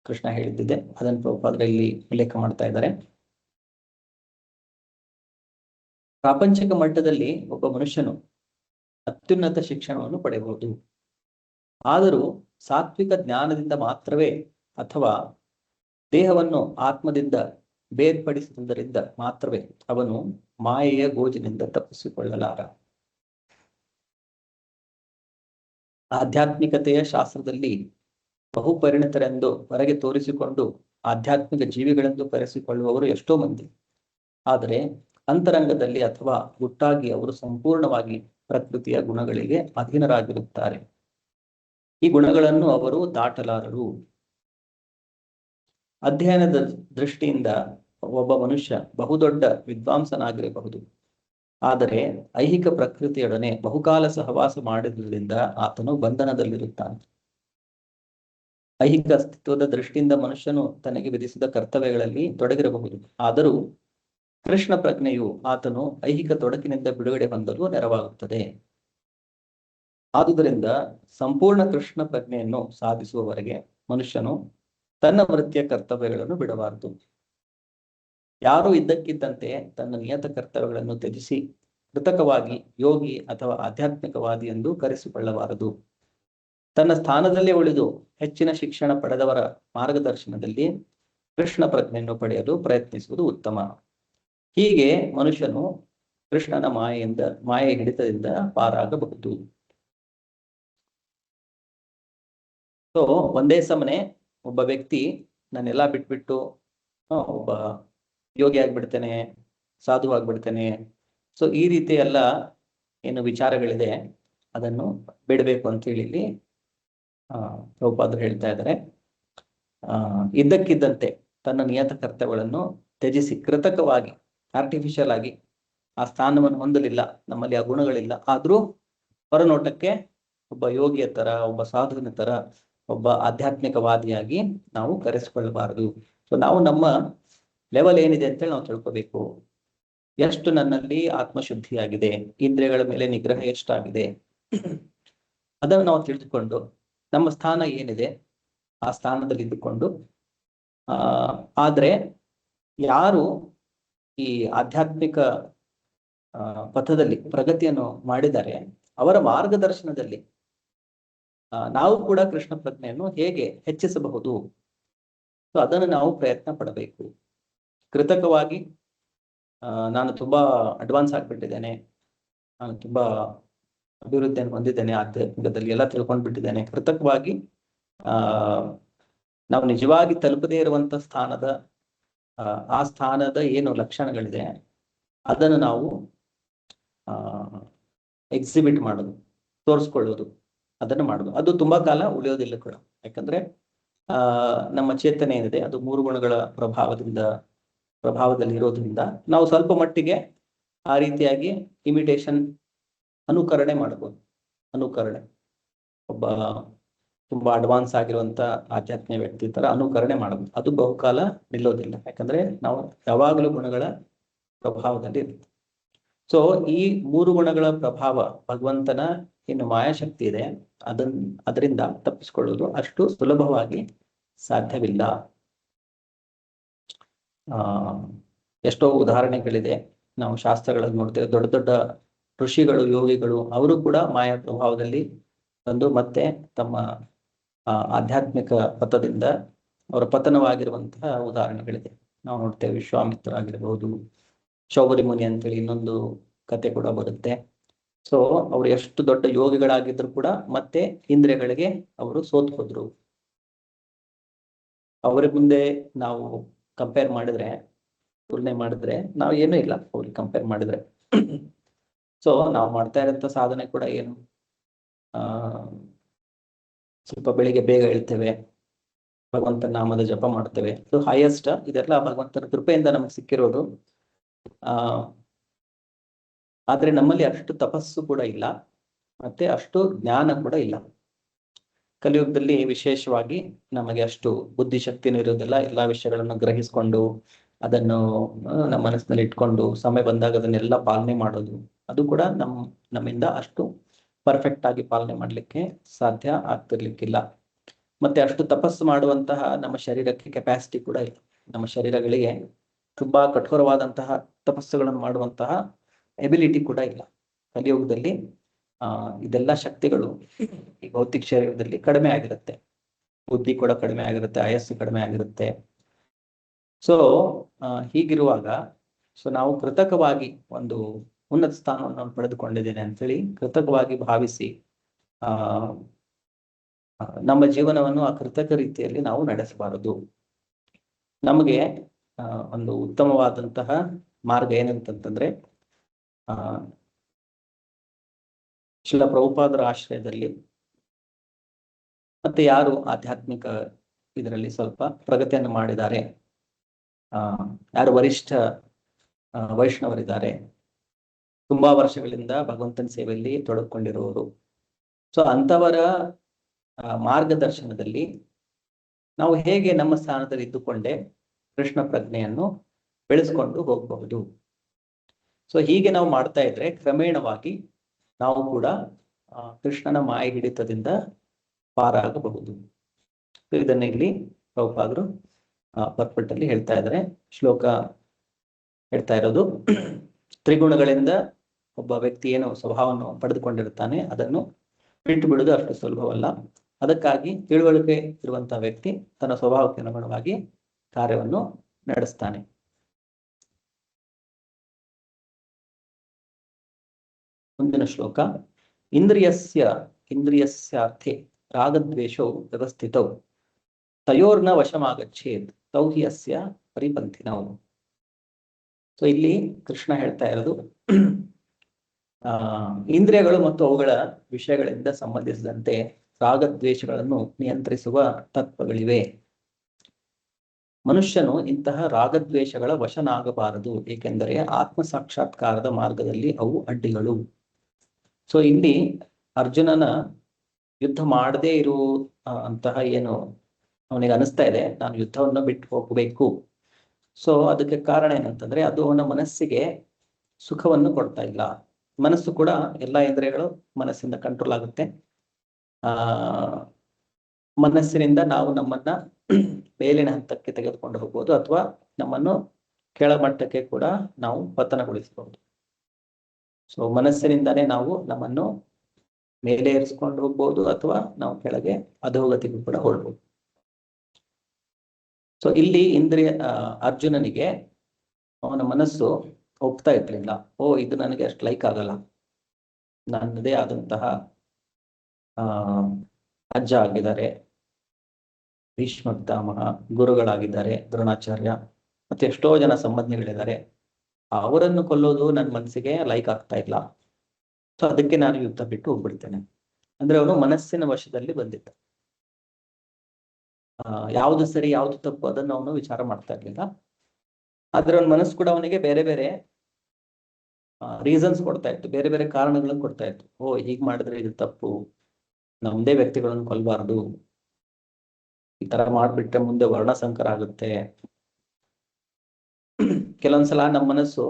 ಕೃಷ್ಣ ಹೇಳಿದ್ದಿದೆ, ಅದನ್ನು ಪ್ರಭುಪಾದರು ಇಲ್ಲಿ ಉಲ್ಲೇಖ ಮಾಡ್ತಾ ಇದ್ದಾರೆ. ಪ್ರಾಪಂಚಿಕ ಮಟ್ಟದಲ್ಲಿ ಒಬ್ಬ ಮನುಷ್ಯನು ಅತ್ಯುನ್ನತ ಶಿಕ್ಷಣವನ್ನು ಪಡೆಯಬಹುದು, ಆದರೂ ಸಾತ್ವಿಕ ಜ್ಞಾನದಿಂದ ಮಾತ್ರವೇ ಅಥವಾ ದೇಹವನ್ನು ಆತ್ಮದಿಂದ ಬೇರ್ಪಡಿಸುವುದರಿಂದ ಮಾತ್ರವೇ ಅವನು ಮಾಯೆಯ ಗೋಜಿನಿಂದ ತಪ್ಪಿಸಿಕೊಳ್ಳಲಾರ. ಆಧ್ಯಾತ್ಮಿಕತೆಯ ಶಾಸ್ತ್ರದಲ್ಲಿ ಬಹುಪರಿಣಿತರೆಂದು ಹೊರಗೆ ತೋರಿಸಿಕೊಂಡು ಆಧ್ಯಾತ್ಮಿಕ ಜೀವಿಗಳೆಂದು ಕರೆಸಿಕೊಳ್ಳುವವರು ಎಷ್ಟೋ ಮಂದಿ, ಆದರೆ ಅಂತರಂಗದಲ್ಲಿ ಅಥವಾ ಗುಟ್ಟಾಗಿ ಅವರು ಸಂಪೂರ್ಣವಾಗಿ ಪ್ರಕೃತಿಯ ಗುಣಗಳಿಗೆ ಅಧೀನರಾಗಿರುತ್ತಾರೆ. ಈ ಗುಣಗಳನ್ನು ಅವರು ದಾಟಲಾರರು. ಅಧ್ಯಯನದ ದೃಷ್ಟಿಯಿಂದ ಒಬ್ಬ ಮನುಷ್ಯ ಬಹುದೊಡ್ಡ ವಿದ್ವಾಂಸನಾಗಿರಬಹುದು, ಆದರೆ ಐಹಿಕ ಪ್ರಕೃತಿಯೊಡನೆ ಬಹುಕಾಲ ಸಹವಾಸ ಮಾಡಿದ್ರಿಂದ ಆತನು ಬಂಧನದಲ್ಲಿರುತ್ತಾನೆ. ಐಹಿಕ ಅಸ್ತಿತ್ವದ ದೃಷ್ಟಿಯಿಂದ ಮನುಷ್ಯನು ತನಗೆ ವಿಧಿಸಿದ ಕರ್ತವ್ಯಗಳಲ್ಲಿ ತೊಡಗಿರಬಹುದು, ಆದರೂ ಕೃಷ್ಣ ಪ್ರಜ್ಞೆಯು ಆತನು ಐಹಿಕ ತೊಡಕಿನಿಂದ ಬಿಡುಗಡೆ ಹೊಂದಲು ನೆರವಾಗುತ್ತದೆ. ಆದುದರಿಂದ ಸಂಪೂರ್ಣ ಕೃಷ್ಣ ಪ್ರಜ್ಞೆಯನ್ನು ಸಾಧಿಸುವವರೆಗೆ ಮನುಷ್ಯನು ತನ್ನ ವೃತ್ತಿಯ ಕರ್ತವ್ಯಗಳನ್ನು ಬಿಡಬಾರದು. ಯಾರು ಇದ್ದಕ್ಕಿದ್ದಂತೆ ತನ್ನ ನಿಯತ ಕರ್ತವ್ಯಗಳನ್ನು ತ್ಯಜಿಸಿ ಕೃತಕವಾಗಿ ಯೋಗಿ ಅಥವಾ ಆಧ್ಯಾತ್ಮಿಕವಾದಿ ಎಂದು ಕರೆಸಿಕೊಳ್ಳಬಾರದು. ತನ್ನ ಸ್ಥಾನದಲ್ಲೇ ಉಳಿದು ಹೆಚ್ಚಿನ ಶಿಕ್ಷಣ ಪಡೆದವರ ಮಾರ್ಗದರ್ಶನದಲ್ಲಿ ಕೃಷ್ಣ ಪ್ರಜ್ಞೆಯನ್ನು ಪಡೆಯಲು ಪ್ರಯತ್ನಿಸುವುದು ಉತ್ತಮ. ಹೀಗೆ ಮನುಷ್ಯನು ಕೃಷ್ಣನ ಮಾಯೆ ಹಿಡಿತದಿಂದ ಪಾರಾಗಬಹುದು. ಸೊ ಒಂದೇ ಸಮನೆ ಒಬ್ಬ ವ್ಯಕ್ತಿ ನಾನೆಲ್ಲ ಬಿಟ್ಬಿಟ್ಟು ಒಬ್ಬ ಯೋಗಿ ಆಗ್ಬಿಡ್ತೇನೆ, ಸಾಧು ಆಗ್ಬಿಡ್ತೇನೆ, ಸೊ ಈ ರೀತಿ ಎಲ್ಲ ಏನು ವಿಚಾರಗಳಿದೆ ಅದನ್ನು ಬಿಡಬೇಕು ಅಂತ ಹೇಳಿ ಇಲ್ಲಿ ಪ್ರಭುಪಾದರು ಹೇಳ್ತಾ ಇದ್ದಾರೆ. ಇದ್ದಕ್ಕಿದ್ದಂತೆ ತನ್ನ ನಿಯತ ಕರ್ತವ್ಯಗಳನ್ನು ತ್ಯಜಿಸಿ ಕೃತಕವಾಗಿ ಆರ್ಟಿಫಿಷಿಯಲ್ ಆಗಿ ಆ ಸ್ಥಾನವನ್ನು ಹೊಂದಲಿಲ್ಲ, ನಮ್ಮಲ್ಲಿ ಆ ಗುಣಗಳಿಲ್ಲ, ಆದ್ರೂ ಹೊರನೋಟಕ್ಕೆ ಒಬ್ಬ ಯೋಗಿಯ ತರ, ಒಬ್ಬ ಸಾಧುವಿನ ತರ, ಒಬ್ಬ ಆಧ್ಯಾತ್ಮಿಕವಾದಿಯಾಗಿ ನಾವು ಕರೆಸಿಕೊಳ್ಳಬಾರದು. ಸೊ ನಾವು ನಮ್ಮ ಲೆವೆಲ್ ಏನಿದೆ ಅಂತೇಳಿ ನಾವು ತಿಳ್ಕೋಬೇಕು. ಎಷ್ಟು ನನ್ನಲ್ಲಿ ಆತ್ಮಶುದ್ಧಿಯಾಗಿದೆ, ಇಂದ್ರಿಯಗಳ ಮೇಲೆ ನಿಗ್ರಹ ಎಷ್ಟಾಗಿದೆ, ಅದನ್ನು ನಾವು ತಿಳಿದುಕೊಂಡು ನಮ್ಮ ಸ್ಥಾನ ಏನಿದೆ ಆ ಸ್ಥಾನದಲ್ಲಿ ಇದ್ದುಕೊಂಡು ಆದ್ರೆ ಯಾರು ಈ ಆಧ್ಯಾತ್ಮಿಕ ಪಥದಲ್ಲಿ ಪ್ರಗತಿಯನ್ನು ಮಾಡಿದ್ದಾರೆ ಅವರ ಮಾರ್ಗದರ್ಶನದಲ್ಲಿ ನಾವು ಕೂಡ ಕೃಷ್ಣ ಪ್ರಜ್ಞೆಯನ್ನು ಹೇಗೆ ಹೆಚ್ಚಿಸಬಹುದು, ಸೊ ಅದನ್ನು ನಾವು ಪ್ರಯತ್ನ ಪಡಬೇಕು. ಕೃತಕವಾಗಿ ನಾನು ತುಂಬಾ ಅಡ್ವಾನ್ಸ್ ಆಗ್ಬಿಟ್ಟಿದ್ದೇನೆ, ನಾನು ತುಂಬಾ ಅಭಿವೃದ್ಧಿಯನ್ನು ಹೊಂದಿದ್ದೇನೆ, ಆಧ್ಯಾತ್ಮಿಕದಲ್ಲಿ ಎಲ್ಲ ತಿಳ್ಕೊಂಡ್ಬಿಟ್ಟಿದ್ದೇನೆ, ಕೃತಕವಾಗಿ ನಾವು ನಿಜವಾಗಿ ತಲುಪದೇ ಇರುವಂತ ಸ್ಥಾನದ ಆ ಸ್ಥಾನದ ಏನು ಲಕ್ಷಣಗಳಿದೆ ಅದನ್ನು ನಾವು ಎಕ್ಸಿಬಿಟ್ ಮಾಡೋದು, ತೋರಿಸ್ಕೊಳ್ಳೋದು, ಅದನ್ನು ಮಾಡೋದು. ಅದು ತುಂಬಾ ಕಾಲ ಉಳಿಯೋದಿಲ್ಲ ಕೂಡ. ಯಾಕಂದ್ರೆ ನಮ್ಮ ಚೇತನೆ ಏನಿದೆ ಅದು 3 ಗುಣಗಳ ಪ್ರಭಾವದಲ್ಲಿ ಇರೋದ್ರಿಂದ ನಾವು ಸ್ವಲ್ಪ ಮಟ್ಟಿಗೆ ಆ ರೀತಿಯಾಗಿ ಇಮಿಟೇಷನ್, ಅನುಕರಣೆ ಮಾಡಬಹುದು. ಅನುಕರಣೆ, ಒಬ್ಬ ತುಂಬಾ ಅಡ್ವಾನ್ಸ್ ಆಗಿರುವಂತ ಆಧ್ಯಾತ್ಮಿಕ ವ್ಯಕ್ತಿ ತರ ಅನುಕರಣೆ ಮಾಡಬಹುದು. ಅದು ಬಹುಕಾಲ ನಿಲ್ಲೋದಿಲ್ಲ, ಯಾಕಂದ್ರೆ ನಾವು ಯಾವಾಗಲೂ ಗುಣಗಳ ಪ್ರಭಾವದಲ್ಲಿ ಇರುತ್ತೆ. ಸೊ ಈ 3 ಗುಣಗಳ ಪ್ರಭಾವ, ಭಗವಂತನ ಏನು ಮಾಯಾಶಕ್ತಿ ಇದೆ ಅದರಿಂದ ತಪ್ಪಿಸಿಕೊಳ್ಳುವುದು ಅಷ್ಟು ಸುಲಭವಾಗಿ ಸಾಧ್ಯವಿಲ್ಲ. ಎಷ್ಟೋ ಉದಾಹರಣೆಗಳಿದೆ, ನಾವು ಶಾಸ್ತ್ರಗಳಲ್ಲಿ ನೋಡ್ತೇವೆ. ದೊಡ್ಡ ದೊಡ್ಡ ಋಷಿಗಳು, ಯೋಗಿಗಳು, ಅವರು ಕೂಡ ಮಾಯಾ ಪ್ರಭಾವದಲ್ಲಿ ಬಂದು ಮತ್ತೆ ತಮ್ಮ ಆಧ್ಯಾತ್ಮಿಕ ಪಥದಿಂದ ಅವರ ಪತನವಾಗಿರುವಂತಹ ಉದಾಹರಣೆಗಳಿದೆ. ನಾವು ನೋಡ್ತೇವೆ, ವಿಶ್ವಾಮಿತ್ರ ಆಗಿರಬಹುದು, ಶೌಬರಿ ಮುನಿ ಅಂತೇಳಿ ಇನ್ನೊಂದು ಕತೆ ಕೂಡ ಬರುತ್ತೆ. ಸೊ ಅವರು ಎಷ್ಟು ದೊಡ್ಡ ಯೋಗಿಗಳಾಗಿದ್ರು ಕೂಡ ಮತ್ತೆ ಇಂದ್ರಿಯಗಳಿಗೆ ಅವರು ಸೋತು ಹೋದ್ರು. ಅವರ ಮುಂದೆ ನಾವು ಕಂಪೇರ್ ಮಾಡಿದ್ರೆ, ತುಲನೆ ಮಾಡಿದ್ರೆ ನಾವು ಏನೂ ಇಲ್ಲ ಅವ್ರಿಗೆ ಕಂಪೇರ್ ಮಾಡಿದ್ರೆ. ಸೊ ನಾವು ಮಾಡ್ತಾ ಇರೋಂಥ ಸಾಧನೆ ಕೂಡ ಏನು, ಸ್ವಲ್ಪ ಬೆಳಿಗ್ಗೆ ಬೇಗ ಹೇಳ್ತೇವೆ, ಭಗವಂತನ ನಾಮದ ಜಪ ಮಾಡ್ತೇವೆ, ಇದು ಹೈಯೆಸ್ಟ್. ಇದೆಲ್ಲ ಭಗವಂತನ ಕೃಪೆಯಿಂದ ನಮಗೆ ಸಿಕ್ಕಿರೋದು. ಆದ್ರೆ ನಮ್ಮಲ್ಲಿ ಅಷ್ಟು ತಪಸ್ಸು ಕೂಡ ಇಲ್ಲ, ಮತ್ತೆ ಅಷ್ಟು ಜ್ಞಾನ ಕೂಡ ಇಲ್ಲ. ಕಲಿಯುಗದಲ್ಲಿ ವಿಶೇಷವಾಗಿ ನಮಗೆ ಅಷ್ಟು ಬುದ್ಧಿಶಕ್ತಿನೂ ಇರೋದಿಲ್ಲ. ಎಲ್ಲಾ ವಿಷಯಗಳನ್ನು ಗ್ರಹಿಸ್ಕೊಂಡು ಅದನ್ನು ನಮ್ಮ ಮನಸ್ಸಿನಲ್ಲಿ ಇಟ್ಕೊಂಡು ಸಮಯ ಬಂದಾಗ ಅದನ್ನೆಲ್ಲ ಪಾಲನೆ ಮಾಡೋದು, ಅದು ಕೂಡ ನಮ್ಮಿಂದ ಅಷ್ಟು ಪರ್ಫೆಕ್ಟ್ ಆಗಿ ಪಾಲನೆ ಮಾಡ್ಲಿಕ್ಕೆ ಸಾಧ್ಯ ಆಗ್ತಿರ್ಲಿಕ್ಕಿಲ್ಲ. ಮತ್ತೆ ಅಷ್ಟು ತಪಸ್ಸು ಮಾಡುವಂತಹ ನಮ್ಮ ಶರೀರಕ್ಕೆ ಕೆಪಾಸಿಟಿ ಕೂಡ ಇಲ್ಲ. ನಮ್ಮ ಶರೀರಗಳಿಗೆ ತುಂಬಾ ಕಠೋರವಾದಂತಹ ತಪಸ್ಸುಗಳನ್ನು ಮಾಡುವಂತಹ ಎಬಿಲಿಟಿ ಕೂಡ ಇಲ್ಲ. ಕಲಿಯುಗದಲ್ಲಿ ಇದೆಲ್ಲ ಶಕ್ತಿಗಳು ಈ ಭೌತಿಕ ಶರೀರದಲ್ಲಿ ಕಡಿಮೆ ಆಗಿರುತ್ತೆ. ಬುದ್ಧಿ ಕೂಡ ಕಡಿಮೆ ಆಗಿರುತ್ತೆ, ಆಯಸ್ಸು ಕಡಿಮೆ ಆಗಿರುತ್ತೆ. ಸೊ ಹೀಗಿರುವಾಗ ನಾವು ಕೃತಕವಾಗಿ ಒಂದು ಉನ್ನತ ಸ್ಥಾನವನ್ನು ಪಡೆದುಕೊಂಡಿದ್ದೇನೆ ಅಂತೇಳಿ ಕೃತಕವಾಗಿ ಭಾವಿಸಿ ನಮ್ಮ ಜೀವನವನ್ನು ಆ ಕೃತಕ ರೀತಿಯಲ್ಲಿ ನಾವು ನಡೆಸಬಾರದು. ನಮಗೆ ಒಂದು ಉತ್ತಮವಾದಂತಹ ಮಾರ್ಗ ಏನಂತಂದ್ರೆ, ಶ್ರೀಲ ಪ್ರಭುಪಾದರ ಆಶ್ರಯದಲ್ಲಿ ಮತ್ತೆ ಯಾರು ಆಧ್ಯಾತ್ಮಿಕ ಇದರಲ್ಲಿ ಸ್ವಲ್ಪ ಪ್ರಗತಿಯನ್ನು ಮಾಡಿದ್ದಾರೆ, ಯಾರು ವರಿಷ್ಠ ವೈಷ್ಣವರಿದ್ದಾರೆ, ತುಂಬಾ ವರ್ಷಗಳಿಂದ ಭಗವಂತನ ಸೇವೆಯಲ್ಲಿ ತೊಡಗಿಕೊಂಡಿರುವವರು, ಸೊ ಅಂಥವರ ಮಾರ್ಗದರ್ಶನದಲ್ಲಿ ನಾವು ಹೇಗೆ ನಮ್ಮ ಸ್ಥಾನದಲ್ಲಿ ಇದ್ದುಕೊಂಡೇ ಕೃಷ್ಣ ಪ್ರಜ್ಞೆಯನ್ನು ಬೆಳೆಸ್ಕೊಂಡು ಹೋಗಬಹುದು. ಸೊ ಹೀಗೆ ನಾವು ಮಾಡ್ತಾ ಇದ್ರೆ ಕ್ರಮೇಣವಾಗಿ ನಾವು ಕೂಡ ಕೃಷ್ಣನ ಮಾಯ ಹಿಡಿತದಿಂದ ಪಾರಾಗಬಹುದು. ಇದನ್ನ ಇಲ್ಲಿ ಪ್ರಭುಪಾದರು ಪರ್ಪಟ್ಟಲ್ಲಿ ಹೇಳ್ತಾ ಇದ್ದಾರೆ. ಶ್ಲೋಕ ಹೇಳ್ತಾ ಇರೋದು, ತ್ರಿಗುಣಗಳಿಂದ ಒಬ್ಬ ವ್ಯಕ್ತಿ ಏನು ಸ್ವಭಾವವನ್ನು ಪಡೆದುಕೊಂಡಿರ್ತಾನೆ ಅದನ್ನು ಬಿಟ್ಟು ಬಿಡುವುದು ಅಷ್ಟು ಸುಲಭವಲ್ಲ. ಅದಕ್ಕಾಗಿ ತಿಳುವಳಿಕೆ ಇರುವಂತಹ ವ್ಯಕ್ತಿ ತನ್ನ ಸ್ವಭಾವಕ್ಕೆ ಅನುಗುಣವಾಗಿ ಕಾರ್ಯವನ್ನು ನಡೆಸ್ತಾನೆ. ಮುಂದಿನ ಶ್ಲೋಕ, ಇಂದ್ರಿಯಸ್ಯಾರ್ಥೆ ರಾಗದ್ವೇಷೌ ವ್ಯವಸ್ಥಿತೌ ತಯೋರ್ನ ವಶಮಾಗಚ್ಚೇತ್ ತೌ ಹಿ ಅಸ್ಯ ಪರಿಪಂಥಿನೌ. ಸೊ ಇಲ್ಲಿ ಕೃಷ್ಣ ಹೇಳ್ತಾ ಇರೋದು, ಇಂದ್ರಿಯಗಳು ಮತ್ತು ಅವುಗಳ ವಿಷಯಗಳಿಂದ ಸಂಬಂಧಿಸಿದಂತೆ ರಾಗದ್ವೇಷಗಳನ್ನು ನಿಯಂತ್ರಿಸುವ ತತ್ವಗಳಿವೆ. ಮನುಷ್ಯನು ಇಂತಹ ರಾಗದ್ವೇಷಗಳ ವಶನಾಗಬಾರದು, ಏಕೆಂದರೆ ಆತ್ಮ ಸಾಕ್ಷಾತ್ಕಾರದ ಮಾರ್ಗದಲ್ಲಿ ಅವು ಅಡ್ಡಿಗಳು. ಸೊ ಇಲ್ಲಿ ಅರ್ಜುನನ ಯುದ್ಧ ಮಾಡದೇ ಇರುವ ಅಂತಹ ಏನು ಅವನಿಗೆ ಅನಿಸ್ತಾ ಇದೆ, ನಾನು ಯುದ್ಧವನ್ನು ಬಿಟ್ಟು ಹೋಗಬೇಕು. ಸೊ ಅದಕ್ಕೆ ಕಾರಣ ಏನಂತಂದ್ರೆ, ಅದು ಅವನ ಮನಸ್ಸಿಗೆ ಸುಖವನ್ನು ಕೊಡ್ತಾ ಇಲ್ಲ. ಮನಸ್ಸು ಕೂಡ ಎಲ್ಲ ಇಂದ್ರಿಯಗಳು ಮನಸ್ಸಿಂದ ಕಂಟ್ರೋಲ್ ಆಗುತ್ತೆ. ಮನಸ್ಸಿನಿಂದ ನಾವು ನಮ್ಮನ್ನ ಮೇಲಿನ ಹಂತಕ್ಕೆ ತೆಗೆದುಕೊಂಡು ಹೋಗ್ಬೋದು, ಅಥವಾ ನಮ್ಮನ್ನು ಕೆಳಮಟ್ಟಕ್ಕೆ ಕೂಡ ನಾವು ಪತನಗೊಳಿಸಬಹುದು. ಸೊ ಮನಸ್ಸಿನಿಂದಾನೇ ನಾವು ನಮ್ಮನ್ನು ಮೇಲೆ ಏರಿಸ್ಕೊಂಡು ಹೋಗ್ಬೋದು, ಅಥವಾ ನಾವು ಕೆಳಗೆ ಅಧೋಗತಿಗೂ ಕೂಡ ಹೊರಡ್ಬೋದು. ಸೊ ಇಲ್ಲಿ ಅರ್ಜುನನಿಗೆ ಅವನ ಮನಸ್ಸು ಒಪ್ತಾ ಇರ್ಲಿಲ್ಲ. ಇದು ನನಗೆ ಅಷ್ಟು ಲೈಕ್ ಆಗಲ್ಲ, ನನ್ನದೇ ಆದಂತಹ ಅಜ್ಜ ಆಗಿದ್ದಾರೆ, ಭೀಷ್ಮ ಪಿತಾಮಹ, ಗುರುಗಳಾಗಿದ್ದಾರೆ ದ್ರೋಣಾಚಾರ್ಯ, ಮತ್ತೆ ಎಷ್ಟೋ ಜನ ಸಂಬಂಧಿಗಳಿದ್ದಾರೆ, ಅವರನ್ನು ಕೊಲ್ಲೋದು ನನ್ನ ಮನಸ್ಸಿಗೆ ಲೈಕ್ ಆಗ್ತಾ ಇಲ್ಲ. ಸೊ ಅದಕ್ಕೆ ನಾನು ಯುದ್ಧ ಬಿಟ್ಟು ಹೋಗ್ಬಿಡ್ತೇನೆ. ಅಂದ್ರೆ ಅವನು ಮನಸ್ಸಿನ ವಶದಲ್ಲಿ ಬಂದಿದ್ದ. ಯಾವುದು ಸರಿ ಯಾವುದು ತಪ್ಪು ಅದನ್ನು ಅವನು ವಿಚಾರ ಮಾಡ್ತಾ ಇರ್ಲಿಲ್ಲ. ಆದ್ರೆ ಅವನ ಮನಸ್ಸು ಕೂಡ ಅವನಿಗೆ ಬೇರೆ ಬೇರೆ ರೀಸನ್ಸ್ ಕೊಡ್ತಾ ಇತ್ತು, ಬೇರೆ ಬೇರೆ ಕಾರಣಗಳನ್ನು ಕೊಡ್ತಾ ಇತ್ತು. ಹೀಗ್ ಮಾಡಿದ್ರೆ ಇದು ತಪ್ಪು, ನಮ್ದೇ ವ್ಯಕ್ತಿಗಳನ್ನು ಕೊಲ್ಬಾರ್ದು, ಈ ತರ ಮಾಡ್ಬಿಟ್ರೆ ಮುಂದೆ ವರ್ಣಸಂಕರ ಆಗುತ್ತೆ. ಕೆಲವೊಂದ್ಸಲ ನಮ್ಮ ಮನಸ್ಸು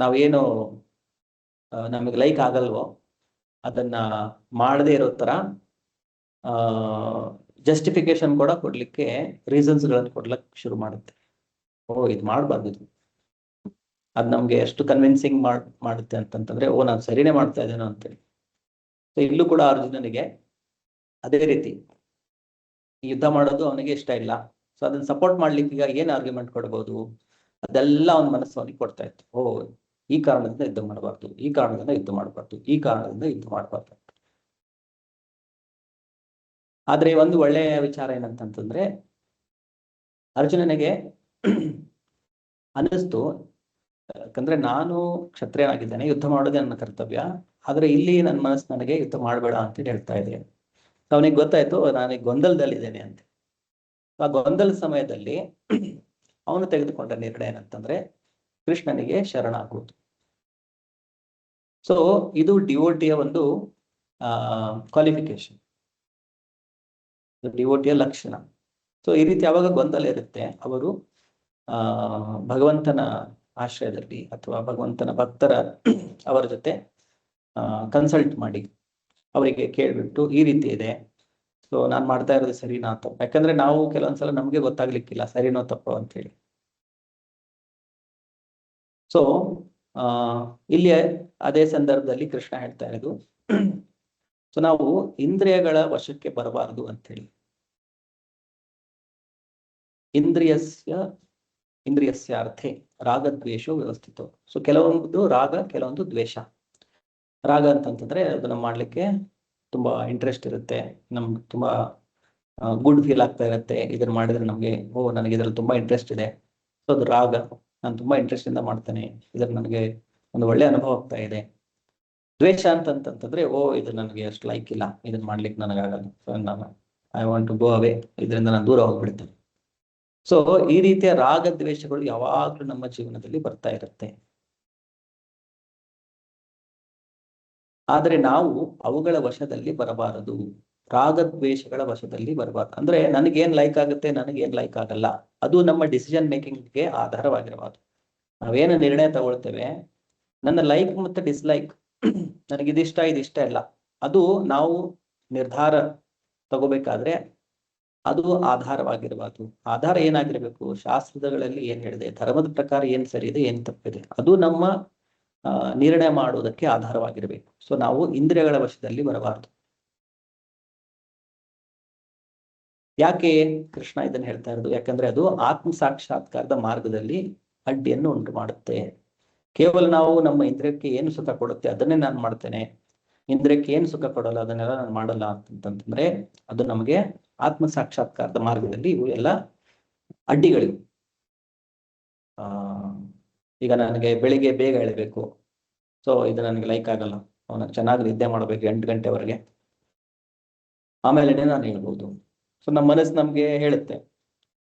ನಾವೇನು ನಮಗೆ ಲೈಕ್ ಆಗಲ್ವೋ ಅದನ್ನ ಮಾಡದೇ ಇರೋ ತರ ಜಸ್ಟಿಫಿಕೇಶನ್ ಕೂಡ ಕೊಡ್ಲಿಕ್ಕೆ ರೀಸನ್ಸ್ ಗಳನ್ನು ಕೊಡ್ಲಿಕ್ಕೆ ಶುರು ಮಾಡುತ್ತೆ. ಇದು ಮಾಡಬಾರ್ದು, ಅದು ನಮ್ಗೆ ಎಷ್ಟು ಕನ್ವಿನ್ಸಿಂಗ್ ಮಾಡುತ್ತೆ ಅಂತಂತಂದ್ರೆ ನಾನು ಸರಿನೇ ಮಾಡ್ತಾ ಇದ್ದೇನೋ ಅಂತೇಳಿ. ಸೊ ಇಲ್ಲೂ ಕೂಡ ಅರ್ಜುನನಿಗೆ ಅದೇ ರೀತಿ ಯುದ್ಧ ಮಾಡೋದು ಅವನಿಗೆ ಇಷ್ಟ ಇಲ್ಲ. ಸೊ ಅದನ್ನ ಸಪೋರ್ಟ್ ಮಾಡ್ಲಿಕ್ಕೆ ಈಗ ಏನ್ ಆರ್ಗ್ಯುಮೆಂಟ್ ಕೊಡ್ಬೋದು, ಅದೆಲ್ಲ ಅವನ ಮನಸ್ಸು ಅವನಿಗೆ ಕೊಡ್ತಾ ಇತ್ತು. ಈ ಕಾರಣದಿಂದ ಯುದ್ಧ ಮಾಡಬಾರ್ದು, ಈ ಕಾರಣದಿಂದ ಯುದ್ಧ ಮಾಡಬಾರ್ದು, ಈ ಕಾರಣದಿಂದ ಯುದ್ಧ ಮಾಡಬಾರ್ದು. ಆದ್ರೆ ಒಂದು ಒಳ್ಳೆಯ ವಿಚಾರ ಏನಂತಂತಂದ್ರೆ, ಅರ್ಜುನನಿಗೆ ಅನ್ನಿಸ್ತು, ಯಾಕಂದ್ರೆ ನಾನು ಕ್ಷತ್ರಿಯನಾಗಿದ್ದೇನೆ, ಯುದ್ಧ ಮಾಡೋದೇ ನನ್ನ ಕರ್ತವ್ಯ, ಆದ್ರೆ ಇಲ್ಲಿ ನನ್ನ ಮನಸ್ಸು ನನಗೆ ಯುದ್ಧ ಮಾಡಬೇಡ ಅಂತ ಹೇಳ್ತಾ ಇದೆ. ಅವನಿಗೆ ಗೊತ್ತಾಯ್ತು ನಾನೀಗ ಗೊಂದಲದಲ್ಲಿದ್ದೇನೆ ಅಂತ. ಆ ಗೊಂದಲದ ಸಮಯದಲ್ಲಿ ಅವನು ತೆಗೆದುಕೊಂಡ ನಿರ್ಣಯ ಏನಂತಂದ್ರೆ ಕೃಷ್ಣನಿಗೆ ಶರಣಾಗುವುದು. ಸೊ ಇದು ಡಿವೋಟಿಯ ಒಂದು ಕ್ವಾಲಿಫಿಕೇಶನ್, ಡಿವೋಟಿಯ ಲಕ್ಷಣ. ಸೊ ಈ ರೀತಿ ಯಾವಾಗ ಗೊಂದಲ ಇರುತ್ತೆ, ಅವರು ಭಗವಂತನ ಆಶ್ರಯದಲ್ಲಿ ಅಥವಾ ಭಗವಂತನ ಭಕ್ತರ ಅವರ ಜೊತೆ ಕನ್ಸಲ್ಟ್ ಮಾಡಿ ಅವರಿಗೆ ಕೇಳ್ಬಿಟ್ಟು ಈ ರೀತಿ ಇದೆ, ಸೊ ನಾನು ಮಾಡ್ತಾ ಇರೋದು ಸರಿನಾ ತಪ್ಪು. ಯಾಕಂದ್ರೆ ನಾವು ಕೆಲವೊಂದ್ಸಲ ನಮ್ಗೆ ಗೊತ್ತಾಗ್ಲಿಕ್ಕಿಲ್ಲ ಸರಿನೋ ತಪ್ಪು ಅಂತ ಹೇಳಿ. ಸೊ ಇಲ್ಲಿ ಅದೇ ಸಂದರ್ಭದಲ್ಲಿ ಕೃಷ್ಣ ಹೇಳ್ತಾ ಇರೋದು, ಸೊ ನಾವು ಇಂದ್ರಿಯಗಳ ವಶಕ್ಕೆ ಬರಬಾರದು ಅಂತ ಹೇಳಿ. ಇಂದ್ರಿಯಸ್ಯ ಅರ್ಥೆ ರಾಗದ್ವೇಷ ವ್ಯವಸ್ಥಿತ. ಸೊ ಕೆಲವೊಂದು ರಾಗ, ಕೆಲವೊಂದು ದ್ವೇಷ. ರಾಗ ಅಂತಂತಂದ್ರೆ ಅದನ್ನ ಮಾಡ್ಲಿಕ್ಕೆ ತುಂಬಾ ಇಂಟ್ರೆಸ್ಟ್ ಇರುತ್ತೆ, ನಮ್ಗೆ ತುಂಬಾ ಗುಡ್ ಫೀಲ್ ಆಗ್ತಾ ಇರುತ್ತೆ, ಇದನ್ನ ಮಾಡಿದ್ರೆ ನಮ್ಗೆ ನನಗೆ ಇದ್ರಲ್ಲಿ ತುಂಬಾ ಇಂಟ್ರೆಸ್ಟ್ ಇದೆ, ಸೊ ಅದು ರಾಗ, ನಾನು ತುಂಬಾ ಇಂಟ್ರೆಸ್ಟ್ ಇಂದ ಮಾಡ್ತೇನೆ, ಇದ್ರಲ್ಲಿ ನನಗೆ ಒಂದು ಒಳ್ಳೆ ಅನುಭವ ಆಗ್ತಾ ಇದೆ. ದ್ವೇಷ ಅಂತಂತಂದ್ರೆ ಇದು ನನಗೆ ಅಷ್ಟು ಲೈಕ್ ಇಲ್ಲ, ಇದನ್ನ ಮಾಡ್ಲಿಕ್ಕೆ ನನಗಾಗಲ್ಲ, ಸೊ ನಾನು ಐ ವಾಂಟ್ ಟು ಗೋ ಅವೇ, ಇದರಿಂದ ನಾನು ದೂರ ಹೋಗ್ಬಿಡ್ತೇನೆ. ಸೊ ಈ ರೀತಿಯ ರಾಗ ದ್ವೇಷಗಳು ಯಾವಾಗ್ಲೂ ನಮ್ಮ ಜೀವನದಲ್ಲಿ ಬರ್ತಾ ಇರುತ್ತೆ. ಆದ್ರೆ ನಾವು ಅವುಗಳ ವಶದಲ್ಲಿ ಬರಬಾರದು, ರಾಗದ್ವೇಷಗಳ ವಶದಲ್ಲಿ ಬರಬಾರದು. ಅಂದ್ರೆ ನನಗೇನ್ ಲೈಕ್ ಆಗುತ್ತೆ, ನನಗೇನ್ ಲೈಕ್ ಆಗಲ್ಲ, ಅದು ನಮ್ಮ ಡಿಸಿಷನ್ ಮೇಕಿಂಗ್ಗೆ ಆಧಾರವಾಗಿರಬಾರದು. ನಾವೇನು ನಿರ್ಣಯ ತಗೊಳ್ತೇವೆ, ನನ್ನ ಲೈಕ್ ಮತ್ತೆ ಡಿಸ್ಲೈಕ್, ನನಗಿದಿಷ್ಟ ಇದಿಷ್ಟ ಇಲ್ಲ, ಅದು ನಾವು ನಿರ್ಧಾರ ತಗೋಬೇಕಾದ್ರೆ ಅದು ಆಧಾರವಾಗಿರಬಾರ್ದು. ಆಧಾರ ಏನಾಗಿರ್ಬೇಕು, ಶಾಸ್ತ್ರಗಳಲ್ಲಿ ಏನ್ ಹೇಳಿದೆ, ಧರ್ಮದ ಪ್ರಕಾರ ಏನ್ ಸರಿ ಇದೆ ಏನ್ ತಪ್ಪಿದೆ, ಅದು ನಮ್ಮ ನಿರ್ಣಯ ಮಾಡುವುದಕ್ಕೆ ಆಧಾರವಾಗಿರ್ಬೇಕು. ಸೊ ನಾವು ಇಂದ್ರಿಯಗಳ ವಶದಲ್ಲಿ ಬರಬಾರದು. ಯಾಕೆ ಕೃಷ್ಣ ಇದನ್ನ ಹೇಳ್ತಾ ಇರೋದು, ಯಾಕಂದ್ರೆ ಅದು ಆತ್ಮ ಸಾಕ್ಷಾತ್ಕಾರದ ಮಾರ್ಗದಲ್ಲಿ ಅಡ್ಡಿಯನ್ನು ಉಂಟು ಮಾಡುತ್ತೆ. ಕೇವಲ ನಾವು ನಮ್ಮ ಇಂದ್ರಿಯಕ್ಕೆ ಏನು ಸುಖ ಕೊಡುತ್ತೆ ಅದನ್ನೇ ನಾನು ಮಾಡ್ತೇನೆ, ಇಂದ್ರಿಯಕ್ಕೆ ಏನು ಸುಖ ಕೊಡಲ್ಲ ಅದನ್ನೆಲ್ಲ ನಾನು ಮಾಡಲ್ಲ ಅಂತಂತಂದ್ರೆ ಅದು ನಮಗೆ ಆತ್ಮ ಸಾಕ್ಷಾತ್ಕಾರದ ಮಾರ್ಗದಲ್ಲಿ ಇವು ಎಲ್ಲ ಅಡ್ಡಿಗಳಿವೆ. ಈಗ ನನಗೆ ಬೆಳಿಗ್ಗೆ ಬೇಗ ಎಳಬೇಕು, ಸೊ ಇದು ನನಗೆ ಲೈಕ್ ಆಗಲ್ಲ, ಅವನು ಚೆನ್ನಾಗಿ ನಿದ್ದೆ ಮಾಡಬೇಕು 8 ಗಂಟೆವರೆಗೆ, ಆಮೇಲೆ ನಾನು ಹೇಳ್ಬೋದು. ಸೊ ನಮ್ಮ ಮನಸ್ಸು ನಮ್ಗೆ ಹೇಳುತ್ತೆ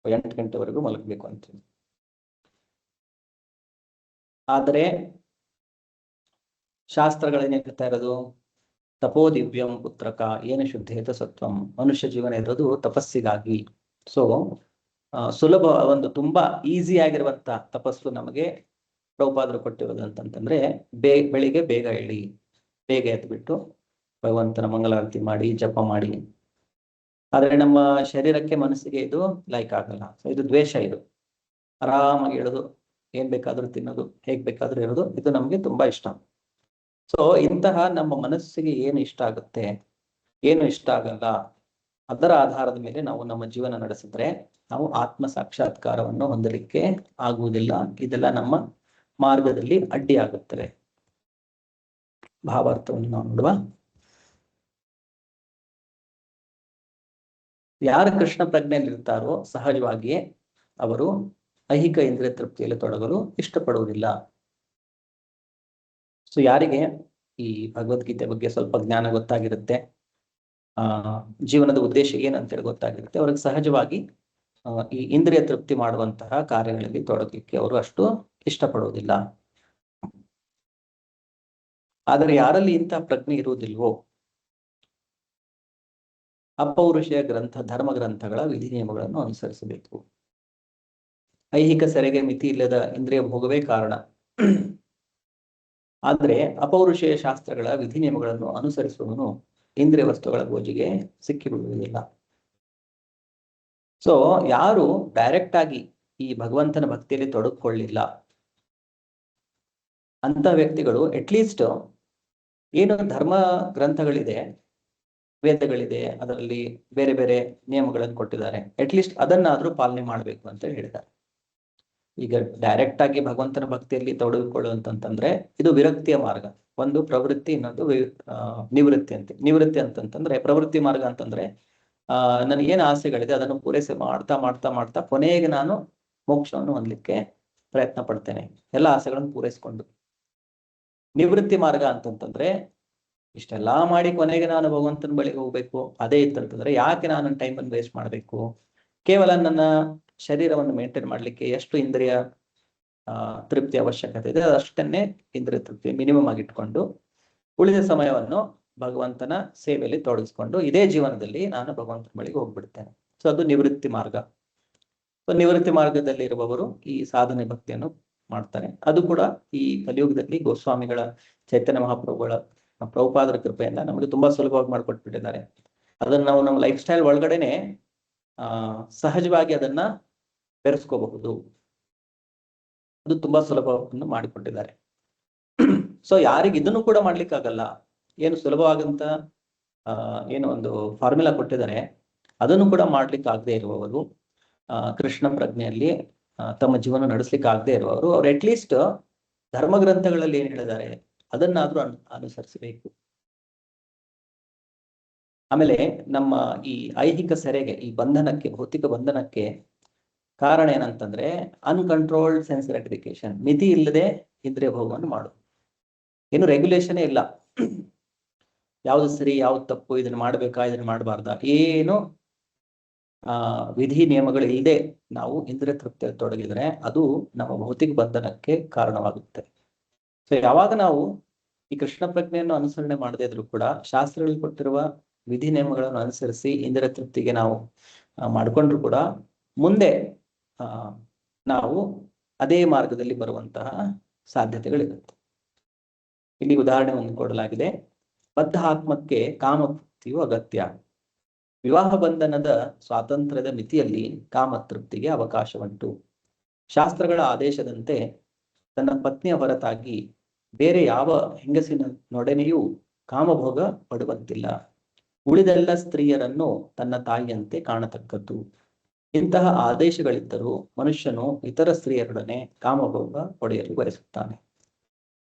8 ಗಂಟೆವರೆಗೂ ಮಲಗಬೇಕು ಅಂತ. ಆದರೆ ಶಾಸ್ತ್ರಗಳೇನ್ ಹೇಳ್ತಾ ಇರೋದು, ತಪೋ ದಿವ್ಯಂ ಪುತ್ರಕ ಏನು ಶುದ್ಧೇತ ಸತ್ವಂ, ಮನುಷ್ಯ ಜೀವನ ಇರೋದು ತಪಸ್ಸಿಗಾಗಿ. ಸೊ ಸುಲಭ, ಒಂದು ತುಂಬಾ ಈಸಿ ಆಗಿರುವಂತ ತಪಸ್ಸು ನಮಗೆ ಪ್ರಭುಪಾದರು ಕೊಟ್ಟಿರೋದು ಅಂತಂತಂದ್ರೆ ಬೆಳಿಗ್ಗೆ ಬೇಗ ಹೇಳಿ, ಬೇಗ ಎದ್ಬಿಟ್ಟು ಭಗವಂತನ ಮಂಗಳಾರತಿ ಮಾಡಿ, ಜಪ ಮಾಡಿ, ಆದ್ರೆ ನಮ್ಮ ಶರೀರಕ್ಕೆ ಮನಸ್ಸಿಗೆ ಇದು ಲೈಕ್ ಆಗಲ್ಲ. ಸೊ ಇದು ದ್ವೇಷ. ಇದು ಆರಾಮಾಗಿ ಹೇಳೋದು, ಏನ್ ಬೇಕಾದ್ರೂ ತಿನ್ನೋದು, ಹೇಗ್ ಬೇಕಾದ್ರೂ ಇರೋದು, ಇದು ನಮ್ಗೆ ತುಂಬಾ ಇಷ್ಟ. ಸೊ ಇಂತಹ ನಮ್ಮ ಮನಸ್ಸಿಗೆ ಏನು ಇಷ್ಟ ಆಗುತ್ತೆ, ಏನು ಇಷ್ಟ ಆಗಲ್ಲ, ಅದರ ಆಧಾರದ ಮೇಲೆ ನಾವು ನಮ್ಮ ಜೀವನ ನಡೆಸಿದ್ರೆ ನಾವು ಆತ್ಮ ಸಾಕ್ಷಾತ್ಕಾರವನ್ನು ಹೊಂದಲಿಕ್ಕೆ ಆಗುವುದಿಲ್ಲ. ಇದೆಲ್ಲ ನಮ್ಮ ಮಾರ್ಗದಲ್ಲಿ ಅಡ್ಡಿ ಆಗುತ್ತವೆ. ಭಾವಾರ್ಥವನ್ನು ನಾವು ನೋಡುವ. ಯಾರು ಕೃಷ್ಣ ಪ್ರಜ್ಞೆಯಲ್ಲಿ ಇರ್ತಾರೋ ಸಹಜವಾಗಿಯೇ ಅವರು ಐಹಿಕ ಇಂದ್ರಿಯ ತೃಪ್ತಿಯಲ್ಲಿ ತೊಡಗಲು ಇಷ್ಟಪಡುವುದಿಲ್ಲ. ಸೊ ಯಾರಿಗೆ ಈ ಭಗವದ್ಗೀತೆ ಬಗ್ಗೆ ಸ್ವಲ್ಪ ಜ್ಞಾನ ಗೊತ್ತಾಗಿರುತ್ತೆ, ಜೀವನದ ಉದ್ದೇಶ ಏನಂತೇಳಿ ಗೊತ್ತಾಗಿರುತ್ತೆ, ಅವ್ರಿಗೆ ಸಹಜವಾಗಿ ಈ ಇಂದ್ರಿಯ ತೃಪ್ತಿ ಮಾಡುವಂತಹ ಕಾರ್ಯಗಳಲ್ಲಿ ತೊಡಗಲಿಕ್ಕೆ ಅವರು ಅಷ್ಟು ಇಷ್ಟಪಡುವುದಿಲ್ಲ. ಆದರೆ ಯಾರಲ್ಲಿ ಇಂತಹ ಪ್ರಜ್ಞೆ ಇರುವುದಿಲ್ವೋ, ಅಪೌರುಷೇಯ ಗ್ರಂಥ ಧರ್ಮ ಗ್ರಂಥಗಳ ವಿಧಿ ನಿಯಮಗಳನ್ನು ಅನುಸರಿಸಬೇಕು. ಐಹಿಕ ಸೆರೆಗೆ ಮಿತಿ ಇಲ್ಲದ ಇಂದ್ರಿಯ ಭೋಗವೇ ಕಾರಣ. ಆದ್ರೆ ಅಪೌರುಷೇಯ ಶಾಸ್ತ್ರಗಳ ವಿಧಿ ನಿಯಮಗಳನ್ನು ಅನುಸರಿಸುವವನು ಇಂದ್ರಿಯ ವಸ್ತುಗಳ ಗೋಜಿಗೆ ಸಿಕ್ಕಿಬಿಡುವುದಿಲ್ಲ. ಸೊ ಯಾರು ಡೈರೆಕ್ಟ್ ಆಗಿ ಈ ಭಗವಂತನ ಭಕ್ತಿಯಲ್ಲಿ ತೊಡಗಿಕೊಳ್ಳಿಲ್ಲ ಅಂತ ವ್ಯಕ್ತಿಗಳು ಅಟ್ಲೀಸ್ಟ್ ಏನು ಧರ್ಮ ಗ್ರಂಥಗಳಿದೆ, ವೇದಗಳಿದೆ, ಅದರಲ್ಲಿ ಬೇರೆ ಬೇರೆ ನಿಯಮಗಳನ್ನು ಕೊಟ್ಟಿದ್ದಾರೆ, ಅಟ್ಲೀಸ್ಟ್ ಅದನ್ನಾದ್ರೂ ಪಾಲನೆ ಮಾಡಬೇಕು ಅಂತ ಹೇಳಿದ್ದಾರೆ. ಈಗ ಡೈರೆಕ್ಟ್ ಆಗಿ ಭಗವಂತನ ಭಕ್ತಿಯಲ್ಲಿ ತೊಡಗಿಕೊಳ್ಳುವಂತಂದ್ರೆ ಇದು ವಿರಕ್ತಿಯ ಮಾರ್ಗ. ಒಂದು ಪ್ರವೃತ್ತಿ, ಇನ್ನೊಂದು ನಿವೃತ್ತಿ ಅಂತ. ನಿವೃತ್ತಿ ಅಂತಂತಂದ್ರೆ ಪ್ರವೃತ್ತಿ ಮಾರ್ಗ ಅಂತಂದ್ರೆ ನನಗೇನು ಆಸೆಗಳಿದೆ ಅದನ್ನು ಪೂರೈಸಿ ಮಾಡ್ತಾ ಮಾಡ್ತಾ ಮಾಡ್ತಾ ಕೊನೆಗೆ ನಾನು ಮೋಕ್ಷವನ್ನು ಹೊಂದಲಿಕ್ಕೆ ಪ್ರಯತ್ನ ಪಡ್ತೇನೆ, ಎಲ್ಲ ಆಸೆಗಳನ್ನು ಪೂರೈಸಿಕೊಂಡು. ನಿವೃತ್ತಿ ಮಾರ್ಗ ಅಂತಂತಂದ್ರೆ ಇಷ್ಟೆಲ್ಲಾ ಮಾಡಿ ಕೊನೆಗೆ ನಾನು ಭಗವಂತನ ಬಳಿಗೆ ಹೋಗ್ಬೇಕು, ಅದೇ ಇತ್ತಂತಂದ್ರೆ ಯಾಕೆ ನಾನು ಟೈಮನ್ನು ವೇಸ್ಟ್ ಮಾಡಬೇಕು, ಕೇವಲ ನನ್ನ ಶರೀರವನ್ನು ಮೇಂಟೈನ್ ಮಾಡ್ಲಿಕ್ಕೆ ಎಷ್ಟು ಇಂದ್ರಿಯ ತೃಪ್ತಿ ಅವಶ್ಯಕತೆ ಇದೆ ಅಷ್ಟನ್ನೇ ಇಂದ್ರಿಯ ತೃಪ್ತಿ ಮಿನಿಮಮ್ ಆಗಿ ಇಟ್ಕೊಂಡು ಉಳಿದ ಸಮಯವನ್ನು ಭಗವಂತನ ಸೇವೆಯಲ್ಲಿ ತೊಡಗಿಸ್ಕೊಂಡು ಇದೇ ಜೀವನದಲ್ಲಿ ನಾನು ಭಗವಂತನ ಬಳಿಗೆ ಹೋಗ್ಬಿಡ್ತೇನೆ. ಸೊ ಅದು ನಿವೃತ್ತಿ ಮಾರ್ಗ. ಸೊ ನಿವೃತ್ತಿ ಮಾರ್ಗದಲ್ಲಿ ಇರುವವರು ಈ ಸಾಧನೆ ಭಕ್ತಿಯನ್ನು ಮಾಡ್ತಾರೆ. ಅದು ಕೂಡ ಈ ಕಲಿಯುಗದಲ್ಲಿ ಗೋಸ್ವಾಮಿಗಳ, ಚೈತನ್ಯ ಮಹಾಪ್ರಭುಗಳ, ಪ್ರಭುಪಾದರ ಕೃಪೆಯಿಂದ ನಮಗೆ ತುಂಬಾ ಸುಲಭವಾಗಿ ಮಾಡಿಕೊಟ್ಬಿಟ್ಟಿದ್ದಾರೆ. ಅದನ್ನ ನಾವು ನಮ್ಮ ಲೈಫ್ ಸ್ಟೈಲ್ ಒಳಗಡೆನೆ ಸಹಜವಾಗಿ ಅದನ್ನ ಬೆರೆಸ್ಕೋಬಹುದು. ಅದು ತುಂಬಾ ಸುಲಭವನ್ನು ಮಾಡಿಕೊಟ್ಟಿದ್ದಾರೆ. ಸೊ ಯಾರಿಗೆ ಇದನ್ನು ಕೂಡ ಮಾಡ್ಲಿಕ್ಕಾಗಲ್ಲ, ಏನು ಸುಲಭವಾಗಂತ ಏನು ಒಂದು ಫಾರ್ಮುಲಾ ಕೊಟ್ಟಿದ್ದಾರೆ ಅದನ್ನು ಕೂಡ ಮಾಡ್ಲಿಕ್ಕೆ ಆಗದೆ ಇರುವವರು, ಕೃಷ್ಣ ಪ್ರಜ್ಞೆಯಲ್ಲಿ ತಮ್ಮ ಜೀವನ ನಡೆಸ್ಲಿಕ್ಕೆ ಆಗದೆ ಇರುವವರು, ಅವ್ರು ಅಟ್ಲೀಸ್ಟ್ ಧರ್ಮ ಗ್ರಂಥಗಳಲ್ಲಿ ಏನ್ ಹೇಳಿದ್ದಾರೆ ಅದನ್ನಾದ್ರೂ ಅನುಸರಿಸಬೇಕು. ಆಮೇಲೆ ನಮ್ಮ ಈ ಐಹಿಕ ಸೆರೆಗೆ, ಈ ಬಂಧನಕ್ಕೆ, ಭೌತಿಕ ಬಂಧನಕ್ಕೆ ಕಾರಣ ಏನಂತಂದ್ರೆ ಅನ್ಕಂಟ್ರೋಲ್ಡ್ ಸೆನ್ಸ್ ಗ್ರಾಟಿಫಿಕೇಶನ್, ಮಿತಿ ಇಲ್ಲದೆ ಇಂದ್ರಿಯ ಭೋಗವನ್ನು ಮಾಡು. ಏನು ರೆಗ್ಯುಲೇಷನೇ ಇಲ್ಲ, ಯಾವ್ದು ಸರಿ ಯಾವ್ದು ತಪ್ಪು, ಇದನ್ನ ಮಾಡ್ಬೇಕಾ ಇದನ್ನ ಮಾಡಬಾರ್ದಾ, ಏನು ವಿಧಿ ನಿಯಮಗಳು ಇಲ್ಲದೆ ನಾವು ಇಂದ್ರಿಯ ತೃಪ್ತಿಯಲ್ಲಿ ತೊಡಗಿದ್ರೆ ಅದು ನಮ್ಮ ಭೌತಿಕ ಬಂಧನಕ್ಕೆ ಕಾರಣವಾಗುತ್ತೆ. ಸೊ ಯಾವಾಗ ನಾವು ಈ ಕೃಷ್ಣ ಪ್ರಜ್ಞೆಯನ್ನು ಅನುಸರಣೆ ಮಾಡದೇ ಇದ್ರು ಕೂಡ ಶಾಸ್ತ್ರಗಳಲ್ಲಿ ಕೊಟ್ಟಿರುವ ವಿಧಿ ನಿಯಮಗಳನ್ನು ಅನುಸರಿಸಿ ಇಂದ್ರಿಯ ತೃಪ್ತಿಗೆ ನಾವು ಮಾಡ್ಕೊಂಡ್ರು ಕೂಡ ಮುಂದೆ ನಾವು ಅದೇ ಮಾರ್ಗದಲ್ಲಿ ಬರುವಂತಹ ಸಾಧ್ಯತೆಗಳಿರುತ್ತೆ. ಇಲ್ಲಿ ಉದಾಹರಣೆಯನ್ನು ಕೊಡಲಾಗಿದೆ. ಬದ್ಧ ಆತ್ಮಕ್ಕೆ ಕಾಮತೃಪ್ತಿಯು ಅಗತ್ಯ. ವಿವಾಹ ಬಂಧನದ ಸ್ವಾತಂತ್ರ್ಯದ ಮಿತಿಯಲ್ಲಿ ಕಾಮತೃಪ್ತಿಗೆ ಅವಕಾಶವುಂಟು. ಶಾಸ್ತ್ರಗಳ ಆದೇಶದಂತೆ ತನ್ನ ಪತ್ನಿಯ ಹೊರತಾಗಿ ಬೇರೆ ಯಾವ ಹೆಂಗಸಿನ ನೊಡನೆಯೂ ಕಾಮಭೋಗ ಪಡುವಂತಿಲ್ಲ. ಉಳಿದೆಲ್ಲ ಸ್ತ್ರೀಯರನ್ನು ತನ್ನ ತಾಯಿಯಂತೆ ಕಾಣತಕ್ಕದ್ದು. ಇಂತಹ ಆದೇಶಗಳಿದ್ದರೂ ಮನುಷ್ಯನು ಇತರ ಸ್ತ್ರೀಯರೊಡನೆ ಕಾಮಭೋಗ ಪಡೆಯಲು ಬಯಸುತ್ತಾನೆ.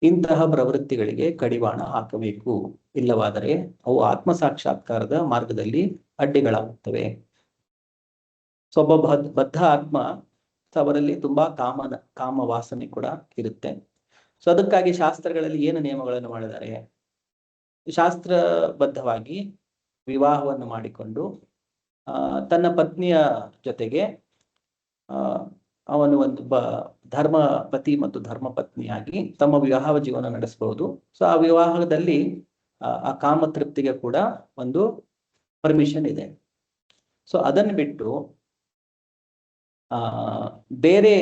ಇಂತಹ ಪ್ರವೃತ್ತಿಗಳಿಗೆ ಕಡಿವಾಣ ಹಾಕಬೇಕು, ಇಲ್ಲವಾದರೆ ಅವು ಆತ್ಮ ಸಾಕ್ಷಾತ್ಕಾರದ ಮಾರ್ಗದಲ್ಲಿ ಅಡ್ಡಿಗಳಾಗುತ್ತವೆ. ಸೊ ಒಬ್ಬ ಬದ್ಧ ಆತ್ಮ, ಅವರಲ್ಲಿ ತುಂಬಾ ಕಾಮ ವಾಸನೆ ಕೂಡ ಇರುತ್ತೆ. ಸೊ ಅದಕ್ಕಾಗಿ ಶಾಸ್ತ್ರಗಳಲ್ಲಿ ಏನು ನಿಯಮಗಳನ್ನು ಮಾಡಿದ್ದಾರೆ, ಶಾಸ್ತ್ರಬದ್ಧವಾಗಿ ವಿವಾಹವನ್ನು ಮಾಡಿಕೊಂಡು ತನ್ನ ಪತ್ನಿಯ ಜೊತೆಗೆ ಅವನು ಒಂದು ಧರ್ಮ ಪತಿ ಮತ್ತು ಧರ್ಮ ಪತ್ನಿಯಾಗಿ ತಮ್ಮ ವಿವಾಹ ಜೀವನ ನಡೆಸಬಹುದು. ಸೊ ಆ ವಿವಾಹದಲ್ಲಿ ಆ ಕಾಮ ತೃಪ್ತಿಗೆ ಕೂಡ ಒಂದು ಪರ್ಮಿಷನ್ ಇದೆ. ಸೊ ಅದನ್ನು ಬಿಟ್ಟು ಬೇರೆ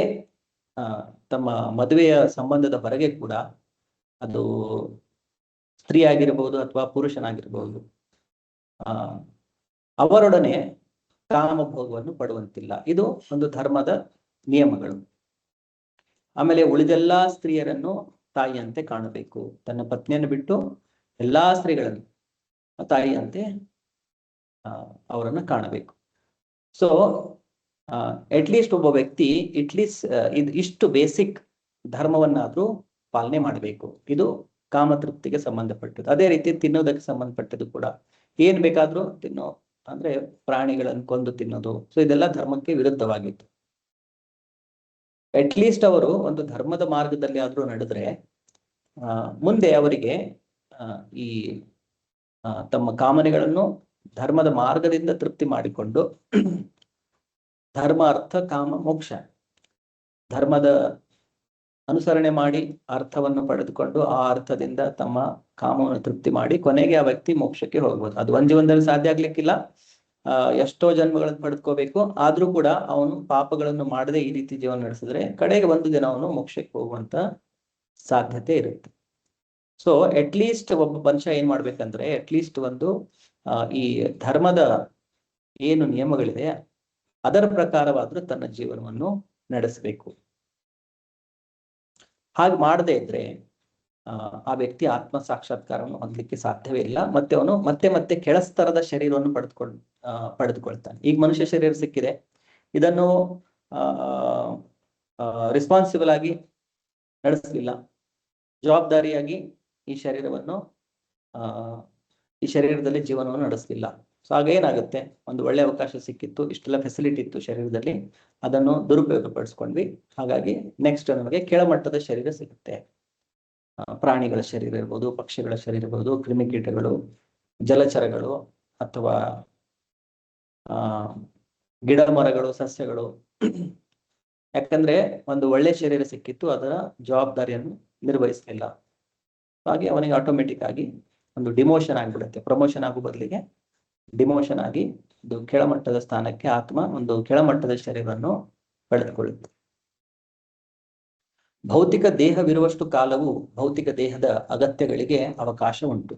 ತಮ್ಮ ಮದುವೆಯ ಸಂಬಂಧದ ಹೊರಗೆ ಕೂಡ, ಅದು ಸ್ತ್ರೀ ಆಗಿರ್ಬೋದು ಅಥವಾ ಪುರುಷನಾಗಿರ್ಬೋದು, ಅವರೊಡನೆ ಕಾಮಭೋಗವನ್ನು ಪಡುವಂತಿಲ್ಲ. ಇದು ಒಂದು ಧರ್ಮದ ನಿಯಮಗಳು. ಆಮೇಲೆ ಉಳಿದೆಲ್ಲಾ ಸ್ತ್ರೀಯರನ್ನು ತಾಯಿಯಂತೆ ಕಾಣಬೇಕು. ತನ್ನ ಪತ್ನಿಯನ್ನು ಬಿಟ್ಟು ಎಲ್ಲಾ ಸ್ತ್ರೀಗಳನ್ನು ತಾಯಿಯಂತೆ ಅವರನ್ನು ಕಾಣಬೇಕು. ಸೊ ಅಟ್ಲೀಸ್ಟ್ ಒಬ್ಬ ವ್ಯಕ್ತಿ ಇಷ್ಟು ಬೇಸಿಕ್ ಧರ್ಮವನ್ನಾದ್ರೂ ಪಾಲನೆ ಮಾಡಬೇಕು. ಇದು ಕಾಮತೃಪ್ತಿಗೆ ಸಂಬಂಧಪಟ್ಟದ್ದು. ಅದೇ ರೀತಿ ತಿನ್ನೋದಕ್ಕೆ ಸಂಬಂಧಪಟ್ಟದ್ದು ಕೂಡ. ಏನ್ ಬೇಕಾದ್ರೂ ತಿನ್ನೋ, ಅಂದ್ರೆ ಪ್ರಾಣಿಗಳನ್ನು ಕೊಂದು ತಿನ್ನೋದು, ಸೊ ಇದೆಲ್ಲ ಧರ್ಮಕ್ಕೆ ವಿರುದ್ಧವಾಗಿತ್ತು. ಅಟ್ಲೀಸ್ಟ್ ಅವರು ಒಂದು ಧರ್ಮದ ಮಾರ್ಗದಲ್ಲಿ ಆದ್ರೂ ನಡೆದ್ರೆ ಮುಂದೆ ಅವರಿಗೆ ಈ ತಮ್ಮ ಕಾಮನೆಗಳನ್ನು ಧರ್ಮದ ಮಾರ್ಗದಿಂದ ತೃಪ್ತಿ ಮಾಡಿಕೊಂಡು ಧರ್ಮ, ಅರ್ಥ, ಕಾಮ, ಮೋಕ್ಷ, ಧರ್ಮದ ಅನುಸರಣೆ ಮಾಡಿ ಅರ್ಥವನ್ನು ಪಡೆದುಕೊಂಡು ಆ ಅರ್ಥದಿಂದ ತಮ್ಮ ಕಾಮವನ್ನು ತೃಪ್ತಿ ಮಾಡಿ ಕೊನೆಗೆ ಆ ವ್ಯಕ್ತಿ ಮೋಕ್ಷಕ್ಕೆ ಹೋಗ್ಬೋದು. ಅದು ಒಂದ್ ಜೀವನದಲ್ಲಿ ಸಾಧ್ಯ ಆಗ್ಲಿಕ್ಕಿಲ್ಲ, ಎಷ್ಟೋ ಜನ್ಮಗಳನ್ನು ಪಡೆದುಕೋಬೇಕು. ಆದ್ರೂ ಕೂಡ ಅವನು ಪಾಪಗಳನ್ನು ಮಾಡದೆ ಈ ರೀತಿ ಜೀವನ ನಡೆಸಿದ್ರೆ ಕಡೆಗೆ ಒಂದು ದಿನ ಅವನು ಮೋಕ್ಷಕ್ಕೆ ಹೋಗುವಂತ ಸಾಧ್ಯತೆ ಇರುತ್ತೆ. ಸೊ ಅಟ್ಲೀಸ್ಟ್ ಒಬ್ಬ ಮನುಷ್ಯ ಏನ್ ಮಾಡ್ಬೇಕಂದ್ರೆ ಅಟ್ಲೀಸ್ಟ್ ಒಂದು ಈ ಧರ್ಮದ ಏನು ನಿಯಮಗಳಿದೆ ಅದರ ಪ್ರಕಾರವಾದ್ರೂ ತನ್ನ ಜೀವನವನ್ನು ನಡೆಸಬೇಕು. ಹಾಗೆ ಮಾಡದೇ ಇದ್ರೆ ಆ ವ್ಯಕ್ತಿ ಆತ್ಮ ಸಾಕ್ಷಾತ್ಕಾರವನ್ನು ಹೊಂದಲಿಕ್ಕೆ ಸಾಧ್ಯವೇ ಇಲ್ಲ. ಮತ್ತೆ ಅವನು ಮತ್ತೆ ಕೆಳಸ್ತರದ ಶರೀರವನ್ನು ಪಡೆದುಕೊಳ್ತಾನೆ. ಈಗ ಮನುಷ್ಯ ಶರೀರ ಸಿಕ್ಕಿದೆ, ಇದನ್ನು ರೆಸ್ಪಾನ್ಸಿಬಲ್ ಆಗಿ ನಡೆಸಲಿಲ್ಲ, ಜವಾಬ್ದಾರಿಯಾಗಿ ಈ ಶರೀರದಲ್ಲಿ ಜೀವನವನ್ನು ನಡೆಸಲಿಲ್ಲ. ಸೊ ಆಗ ಏನಾಗುತ್ತೆ, ಒಂದು ಒಳ್ಳೆ ಅವಕಾಶ ಸಿಕ್ಕಿತ್ತು, ಇಷ್ಟೆಲ್ಲ ಫೆಸಿಲಿಟಿ ಇತ್ತು ಶರೀರದಲ್ಲಿ, ಅದನ್ನು ದುರುಪಯೋಗ ಪಡಿಸ್ಕೊಂಡ್ವಿ. ಹಾಗಾಗಿ ನೆಕ್ಸ್ಟ್ ನಮಗೆ ಕೆಳಮಟ್ಟದ ಶರೀರ ಸಿಗುತ್ತೆ. ಪ್ರಾಣಿಗಳ ಶರೀರ ಇರ್ಬೋದು, ಪಕ್ಷಿಗಳ ಶರೀರ ಇರ್ಬೋದು, ಕ್ರಿಮಿಕೀಟಗಳು, ಜಲಚರಗಳು, ಅಥವಾ ಗಿಡ ಮರಗಳು, ಸಸ್ಯಗಳು. ಯಾಕಂದ್ರೆ ಒಂದು ಒಳ್ಳೆ ಶರೀರ ಸಿಕ್ಕಿತ್ತು, ಅದರ ಜವಾಬ್ದಾರಿಯನ್ನು ನಿರ್ವಹಿಸಲಿಲ್ಲ. ಹಾಗೆ ಅವನಿಗೆ ಆಟೋಮೆಟಿಕ್ ಆಗಿ ಒಂದು ಡಿಮೋಷನ್ ಆಗಿಬಿಡುತ್ತೆ. ಪ್ರಮೋಷನ್ ಆಗೋ ಬದಲಿಗೆ ಡಿಮೋಷನ್ ಆಗಿ ಒಂದು ಕೆಳಮಟ್ಟದ ಸ್ಥಾನಕ್ಕೆ ಆತ್ಮ ಒಂದು ಕೆಳಮಟ್ಟದ ಶರೀರವನ್ನು ಪಡೆದುಕೊಳ್ಳುತ್ತೆ. ಭೌತಿಕ ದೇಹವಿರುವಷ್ಟು ಕಾಲವು ಭೌತಿಕ ದೇಹದ ಅಗತ್ಯಗಳಿಗೆ ಅವಕಾಶ ಉಂಟು,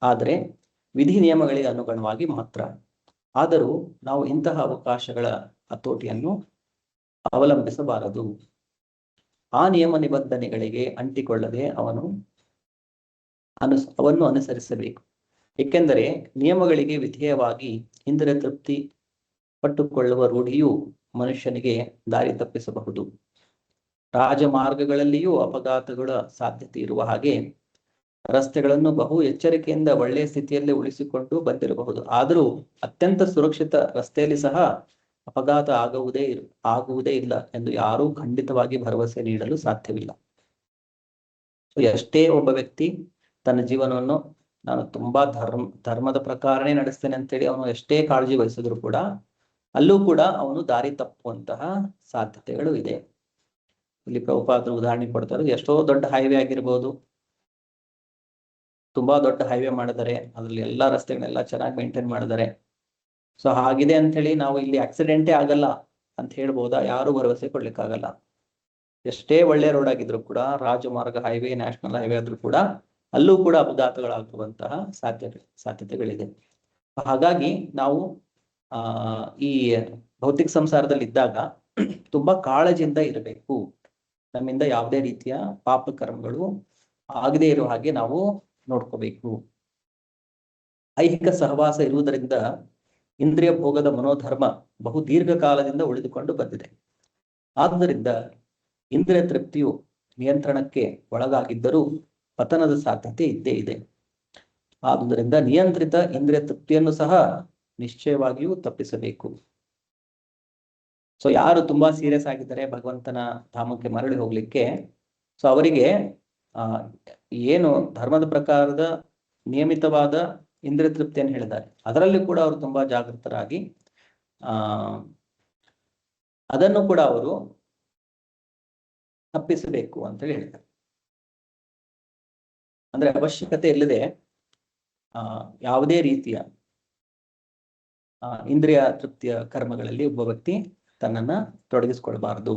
ಆದರೆ ವಿಧಿ ನಿಯಮಗಳಿಗೆ ಅನುಗುಣವಾಗಿ ಮಾತ್ರ. ಆದರೂ ನಾವು ಇಂತಹ ಅವಕಾಶಗಳ ಹತೋಟಿಯನ್ನು ಅವಲಂಬಿಸಬಾರದು. ಆ ನಿಯಮ ನಿಬಂಧನೆಗಳಿಗೆ ಅಂಟಿಕೊಳ್ಳದೆ ಅವನ್ನು ಅನುಸರಿಸಬೇಕು. ಏಕೆಂದರೆ ನಿಯಮಗಳಿಗೆ ವಿಧೇಯವಾಗಿ ಇಂದ್ರಿಯ ತೃಪ್ತಿ ಪಟ್ಟುಕೊಳ್ಳುವ ರೂಢಿಯು ಮನುಷ್ಯನಿಗೆ ದಾರಿ ತಪ್ಪಿಸಬಹುದು. ರಾಜಮಾರ್ಗಗಳಲ್ಲಿಯೂ ಅಪಘಾತಗಳ ಸಾಧ್ಯತೆ ಇರುವ ಹಾಗೆ ರಸ್ತೆಗಳನ್ನು ಬಹು ಎಚ್ಚರಿಕೆಯಿಂದ ಒಳ್ಳೆಯ ಸ್ಥಿತಿಯಲ್ಲಿ ಉಳಿಸಿಕೊಂಡು ಬಂದಿರಬಹುದು. ಆದರೂ ಅತ್ಯಂತ ಸುರಕ್ಷಿತ ರಸ್ತೆಯಲ್ಲಿ ಸಹ ಅಪಘಾತ ಆಗುವುದೇ ಇಲ್ಲ ಎಂದು ಯಾರೂ ಖಂಡಿತವಾಗಿ ಭರವಸೆ ನೀಡಲು ಸಾಧ್ಯವಿಲ್ಲ. ಎಷ್ಟೇ ಒಬ್ಬ ವ್ಯಕ್ತಿ ತನ್ನ ಜೀವನವನ್ನು ನಾನು ತುಂಬಾ ಧರ್ಮದ ಪ್ರಕಾರನೇ ನಡೆಸ್ತೇನೆ ಅಂತೇಳಿ ಅವನು ಎಷ್ಟೇ ಕಾಳಜಿ ವಹಿಸಿದ್ರು ಕೂಡ ಅಲ್ಲೂ ಕೂಡ ಅವನು ದಾರಿ ತಪ್ಪುವಂತಹ ಸಾಧ್ಯತೆಗಳು ಇದೆ. ಇಲ್ಲಿ ಪ್ರಭುಪಾದರು ಉದಾಹರಣೆ ಕೊಡ್ತಾರೆ. ಎಷ್ಟೋ ದೊಡ್ಡ ಹೈವೇ ಆಗಿರ್ಬೋದು, ತುಂಬಾ ದೊಡ್ಡ ಹೈವೇ ಮಾಡಿದ್ದಾರೆ, ಅದ್ರಲ್ಲಿ ಎಲ್ಲಾ ರಸ್ತೆಗಳೆಲ್ಲ ಚೆನ್ನಾಗಿ ಮೇಂಟೈನ್ ಮಾಡಿದ್ದಾರೆ. ಸೊ ಹಾಗಿದೆ ಅಂತ ಹೇಳಿ ನಾವು ಇಲ್ಲಿ ಆಕ್ಸಿಡೆಂಟೇ ಆಗಲ್ಲ ಅಂತ ಹೇಳ್ಬೋದಾ? ಯಾರು ಭರವಸೆ ಕೊಡ್ಲಿಕ್ಕಾಗಲ್ಲ. ಎಷ್ಟೇ ಒಳ್ಳೆ ರೋಡ್ ಆಗಿದ್ರು ಕೂಡ, ರಾಜಮಾರ್ಗ, ಹೈವೇ, ನ್ಯಾಷನಲ್ ಹೈವೇ ಆದ್ರೂ ಕೂಡ ಅಲ್ಲೂ ಕೂಡ ಅಪಘಾತಗಳಾಗುವಂತಹ ಸಾಧ್ಯತೆಗಳಿದೆ. ಹಾಗಾಗಿ ನಾವು ಈ ಭೌತಿಕ ಸಂಸಾರದಲ್ಲಿ ಇದ್ದಾಗ ತುಂಬಾ ಕಾಳಜಿಯಿಂದ ಇರಬೇಕು. ನಮ್ಮಿಂದ ಯಾವುದೇ ರೀತಿಯ ಪಾಪ ಕರ್ಮಗಳು ಆಗದೇ ಇರುವ ಹಾಗೆ ನಾವು ನೋಡ್ಕೋಬೇಕು. ಐಹಿಕ ಸಹವಾಸ ಇರುವುದರಿಂದ ಇಂದ್ರಿಯ ಭೋಗದ ಮನೋಧರ್ಮ ಬಹು ದೀರ್ಘಕಾಲದಿಂದ ಉಳಿದುಕೊಂಡು ಬಂದಿದೆ. ಆದ್ದರಿಂದ ಇಂದ್ರಿಯ ತೃಪ್ತಿಯು ನಿಯಂತ್ರಣಕ್ಕೆ ಒಳಗಾಗಿದ್ದರೂ ಪತನದ ಸಾಧ್ಯತೆ ಇದ್ದೇ ಇದೆ. ಆದುದರಿಂದ ನಿಯಂತ್ರಿತ ಇಂದ್ರಿಯ ತೃಪ್ತಿಯನ್ನು ಸಹ ನಿಶ್ಚಯವಾಗಿಯೂ ತಪ್ಪಿಸಬೇಕು. ಸೊ ಯಾರು ತುಂಬಾ ಸೀರಿಯಸ್ ಆಗಿದ್ದಾರೆ ಭಗವಂತನ ಧಾಮಕ್ಕೆ ಮರಳಿ ಹೋಗ್ಲಿಕ್ಕೆ, ಸೊ ಅವರಿಗೆ ಏನು ಧರ್ಮದ ಪ್ರಕಾರದ ನಿಯಮಿತವಾದ ಇಂದ್ರಿಯ ತೃಪ್ತಿಯನ್ನು ಹೇಳಿದ್ದಾರೆ, ಅದರಲ್ಲಿ ಕೂಡ ಅವರು ತುಂಬಾ ಜಾಗೃತರಾಗಿ ಅದನ್ನು ಕೂಡ ಅವರು ತಪ್ಪಿಸಬೇಕು ಅಂತ ಹೇಳಿ ಹೇಳ್ತಾರೆ. ಅಂದ್ರೆ ಅವಶ್ಯಕತೆ ಇಲ್ಲದೆ ಯಾವುದೇ ರೀತಿಯ ಇಂದ್ರಿಯ ತೃಪ್ತಿಯ ಕರ್ಮಗಳಲ್ಲಿ ಒಬ್ಬ ವ್ಯಕ್ತಿ ತನ್ನನ್ನ ತೊಡಗಿಸಿಕೊಳ್ಬಾರದು.